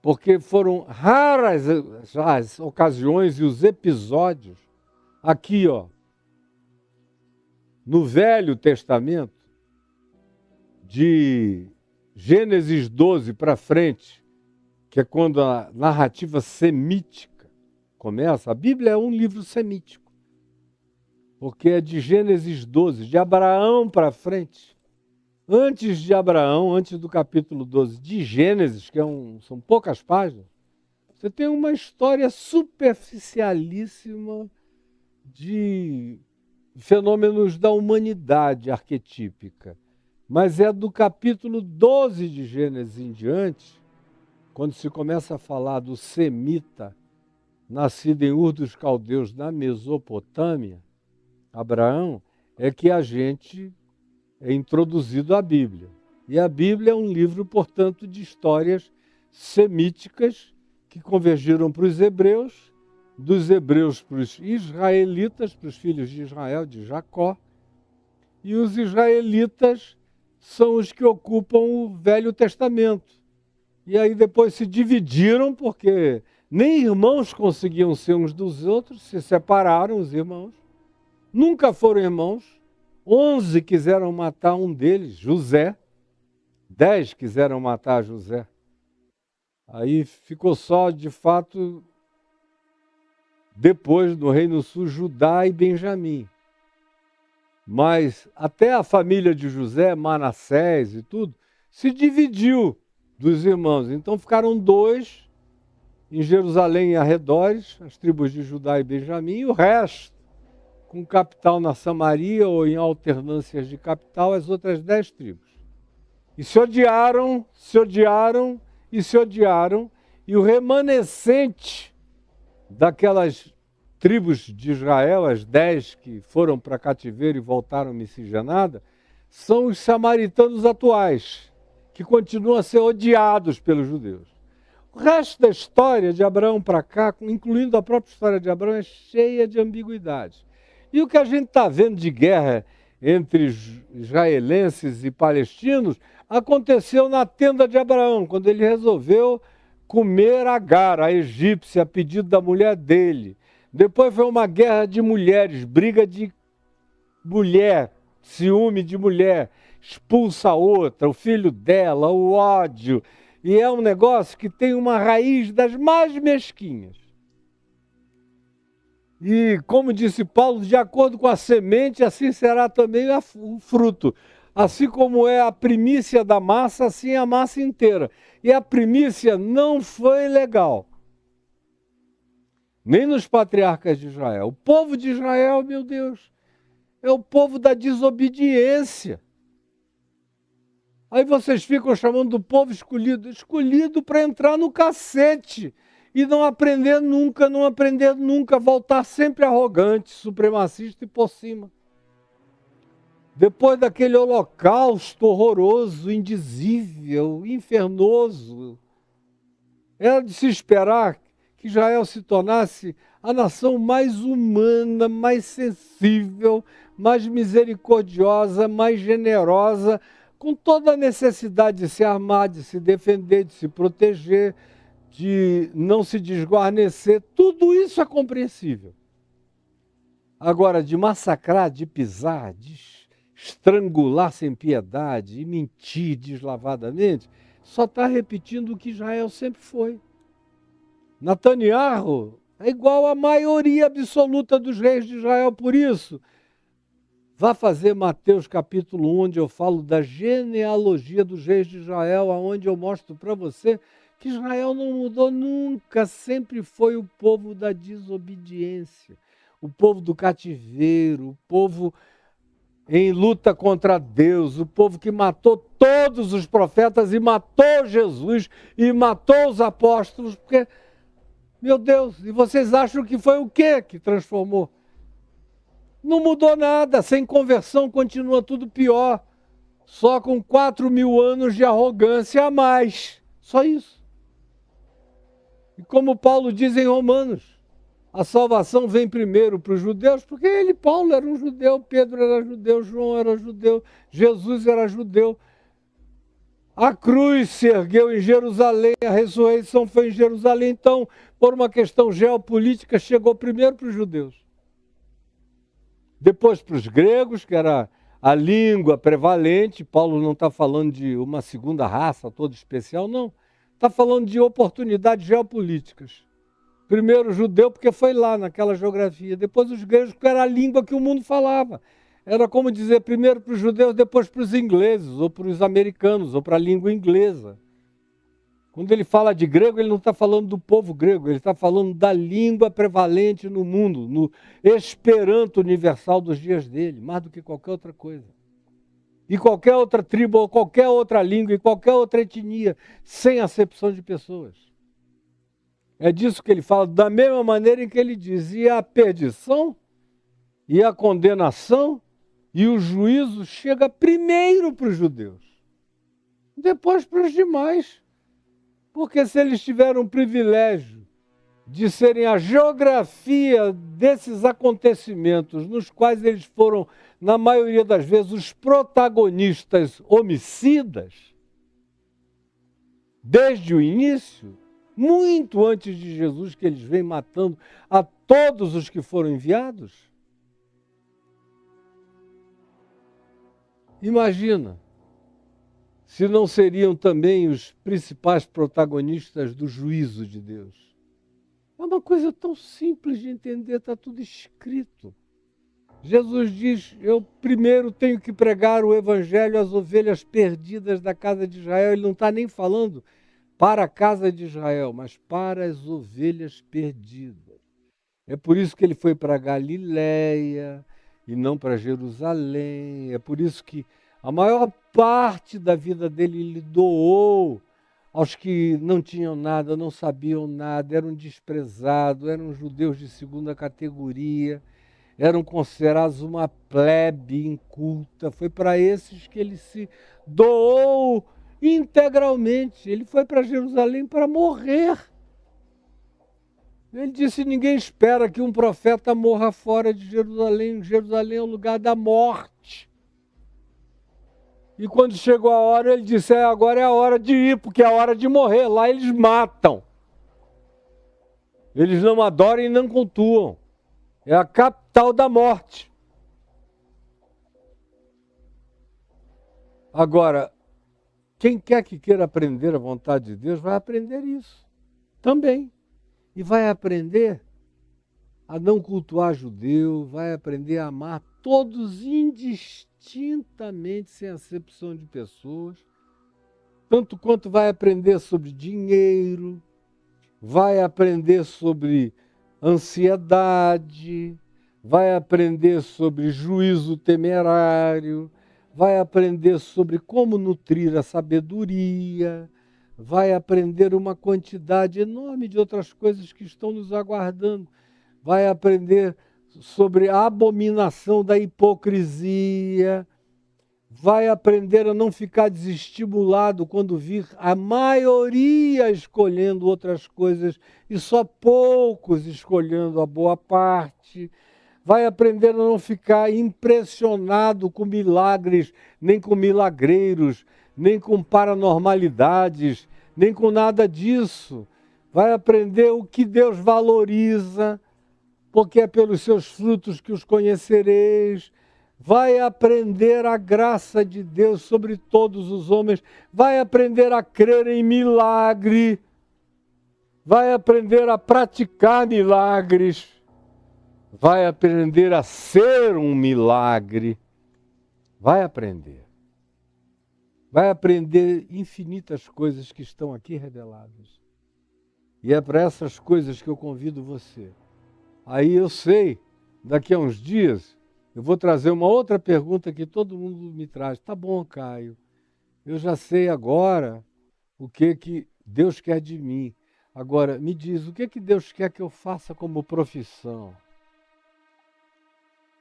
Porque foram raras as ocasiões e os episódios aqui, ó, no Velho Testamento, de Gênesis 12 para frente, que é quando a narrativa semítica começa. A Bíblia é um livro semítico, porque é de Gênesis 12, de Abraão para frente. Antes de Abraão, antes do capítulo 12 de Gênesis, que são poucas páginas, você tem uma história superficialíssima de fenômenos da humanidade arquetípica. Mas é do capítulo 12 de Gênesis em diante, quando se começa a falar do semita, nascido em Ur dos Caldeus, na Mesopotâmia, Abraão, é que a gente é introduzido à Bíblia. E a Bíblia é um livro, portanto, de histórias semíticas que convergiram para os hebreus, dos hebreus para os israelitas, para os filhos de Israel, de Jacó, e os israelitas são os que ocupam o Velho Testamento. E aí depois se dividiram, porque nem irmãos conseguiam ser uns dos outros, se separaram os irmãos, nunca foram irmãos. 11 quiseram matar um deles, José. 10 quiseram matar José. Aí ficou só, de fato, depois do Reino Sul, Judá e Benjamim. Mas até a família de José, Manassés e tudo, se dividiu dos irmãos. Então ficaram 2 em Jerusalém e arredores, as tribos de Judá e Benjamim, e o resto, com capital na Samaria ou em alternâncias de capital, as outras 10 tribos. E se odiaram, e o remanescente daquelas tribos de Israel, as 10 que foram para cativeiro e voltaram miscigenada, são os samaritanos atuais, que continuam a ser odiados pelos judeus. O resto da história de Abraão para cá, incluindo a própria história de Abraão, é cheia de ambiguidades. E o que a gente está vendo de guerra entre israelenses e palestinos aconteceu na tenda de Abraão, quando ele resolveu comer Agar, a egípcia, a pedido da mulher dele. Depois foi uma guerra de mulheres, briga de mulher, ciúme de mulher, expulsa a outra, o filho dela, o ódio. E é um negócio que tem uma raiz das mais mesquinhas. E, como disse Paulo, de acordo com a semente, assim será também o fruto. Assim como é a primícia da massa, assim é a massa inteira. E a primícia não foi legal. Nem nos patriarcas de Israel. O povo de Israel, meu Deus, é o povo da desobediência. Aí vocês ficam chamando do povo escolhido para entrar no cacete. E não aprender nunca, voltar sempre arrogante, supremacista e por cima. Depois daquele holocausto horroroso, indizível, infernoso, era de se esperar que Israel se tornasse a nação mais humana, mais sensível, mais misericordiosa, mais generosa, com toda a necessidade de se armar, de se defender, de se proteger, de não se desguarnecer. Tudo isso é compreensível. Agora, de massacrar, de pisar, de estrangular sem piedade e mentir deslavadamente, só está repetindo o que Israel sempre foi. Netanyahu é igual à maioria absoluta dos reis de Israel, por isso Vá fazer Mateus capítulo 1, onde eu falo da genealogia dos reis de Israel, onde eu mostro para você que Israel não mudou nunca, sempre foi o povo da desobediência, o povo do cativeiro, o povo em luta contra Deus, o povo que matou todos os profetas e matou Jesus e matou os apóstolos, porque, meu Deus, e vocês acham que foi o quê que transformou? Não mudou nada, sem conversão continua tudo pior, só com 4.000 anos de arrogância a mais, só isso. E como Paulo diz em Romanos, a salvação vem primeiro para os judeus, porque ele, Paulo, era um judeu, Pedro era judeu, João era judeu, Jesus era judeu. A cruz se ergueu em Jerusalém, a ressurreição foi em Jerusalém. Então, por uma questão geopolítica, chegou primeiro para os judeus. Depois para os gregos, que era a língua prevalente. Paulo não está falando de uma segunda raça toda especial, não. Está falando de oportunidades geopolíticas. Primeiro o judeu, porque foi lá naquela geografia. Depois os gregos, porque era a língua que o mundo falava. Era como dizer, primeiro para os judeus, depois para os ingleses, ou para os americanos, ou para a língua inglesa. Quando ele fala de grego, ele não está falando do povo grego, ele está falando da língua prevalente no mundo, no Esperanto universal dos dias dele, mais do que qualquer outra coisa. E qualquer outra tribo, ou qualquer outra língua, e qualquer outra etnia, sem acepção de pessoas. É disso que ele fala, da mesma maneira em que ele diz, e a perdição, e a condenação, e o juízo chega primeiro para os judeus, depois para os demais. Porque se eles tiveram o privilégio de serem a geografia desses acontecimentos, nos quais eles foram, na maioria das vezes, os protagonistas homicidas, desde o início, muito antes de Jesus, que eles vêm matando a todos os que foram enviados. Imagina, se não seriam também os principais protagonistas do juízo de Deus. É uma coisa tão simples de entender, está tudo escrito. Jesus diz, eu primeiro tenho que pregar o evangelho às ovelhas perdidas da casa de Israel. Ele não está nem falando para a casa de Israel, mas para as ovelhas perdidas. É por isso que ele foi para Galiléia e não para Jerusalém. É por isso que a maior parte da vida dele ele doou aos que não tinham nada, não sabiam nada, eram desprezados, eram judeus de segunda categoria, eram considerados uma plebe inculta. Foi para esses que ele se doou integralmente. Ele foi para Jerusalém para morrer. Ele disse, ninguém espera que um profeta morra fora de Jerusalém. Jerusalém é o lugar da morte. E quando chegou a hora, ele disse, agora é a hora de ir, porque é a hora de morrer. Lá eles matam. Eles não adoram e não cultuam. É a capital da morte. Agora, quem quer que queira aprender a vontade de Deus, vai aprender isso também. E vai aprender a não cultuar judeu, vai aprender a amar todos indistintamente, sem acepção de pessoas, tanto quanto vai aprender sobre dinheiro, vai aprender sobre ansiedade, vai aprender sobre juízo temerário, vai aprender sobre como nutrir a sabedoria, vai aprender uma quantidade enorme de outras coisas que estão nos aguardando. Vai aprender sobre a abominação da hipocrisia, vai aprender a não ficar desestimulado quando vir a maioria escolhendo outras coisas e só poucos escolhendo a boa parte. Vai aprender a não ficar impressionado com milagres, nem com milagreiros, nem com paranormalidades, nem com nada disso. Vai aprender o que Deus valoriza, porque é pelos seus frutos que os conhecereis. Vai aprender a graça de Deus sobre todos os homens. Vai aprender a crer em milagre. Vai aprender a praticar milagres. Vai aprender a ser um milagre. Vai aprender. Vai aprender infinitas coisas que estão aqui reveladas. E é para essas coisas que eu convido você. Aí eu sei, daqui a uns dias, eu vou trazer uma outra pergunta que todo mundo me traz. Tá bom, Caio, eu já sei agora o que Deus quer de mim. Agora, me diz, o que Deus quer que eu faça como profissão?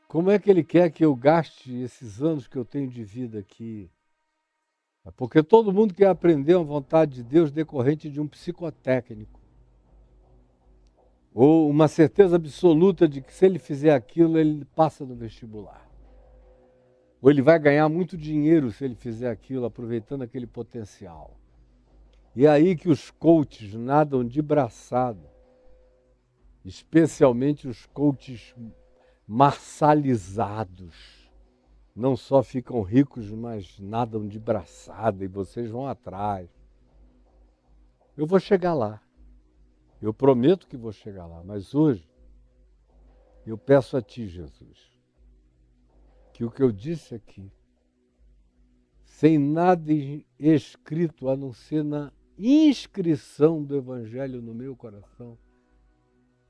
Como é que Ele quer que eu gaste esses anos que eu tenho de vida aqui? Porque todo mundo quer aprender a vontade de Deus decorrente de um psicotécnico. Ou uma certeza absoluta de que se ele fizer aquilo, ele passa no vestibular. Ou ele vai ganhar muito dinheiro se ele fizer aquilo, aproveitando aquele potencial. E é aí que os coaches nadam de braçada, especialmente os coaches marsalizados. Não só ficam ricos, mas nadam de braçada e vocês vão atrás. Eu vou chegar lá. Eu prometo que vou chegar lá, mas hoje eu peço a Ti, Jesus, que o que eu disse aqui, sem nada escrito a não ser na inscrição do Evangelho no meu coração,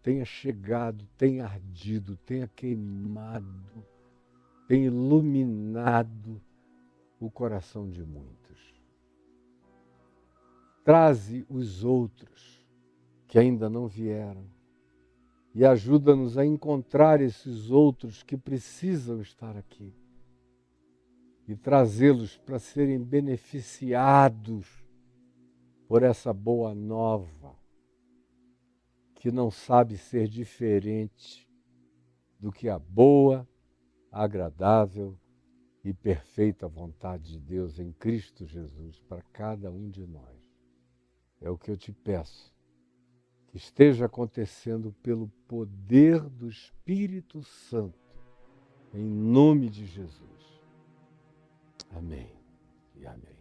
tenha chegado, tenha ardido, tenha queimado, tenha iluminado o coração de muitos. Traze os outros que ainda não vieram e ajuda-nos a encontrar esses outros que precisam estar aqui e trazê-los para serem beneficiados por essa boa nova que não sabe ser diferente do que a boa, agradável e perfeita vontade de Deus em Cristo Jesus para cada um de nós. É o que eu te peço, que esteja acontecendo pelo poder do Espírito Santo, em nome de Jesus. Amém e amém.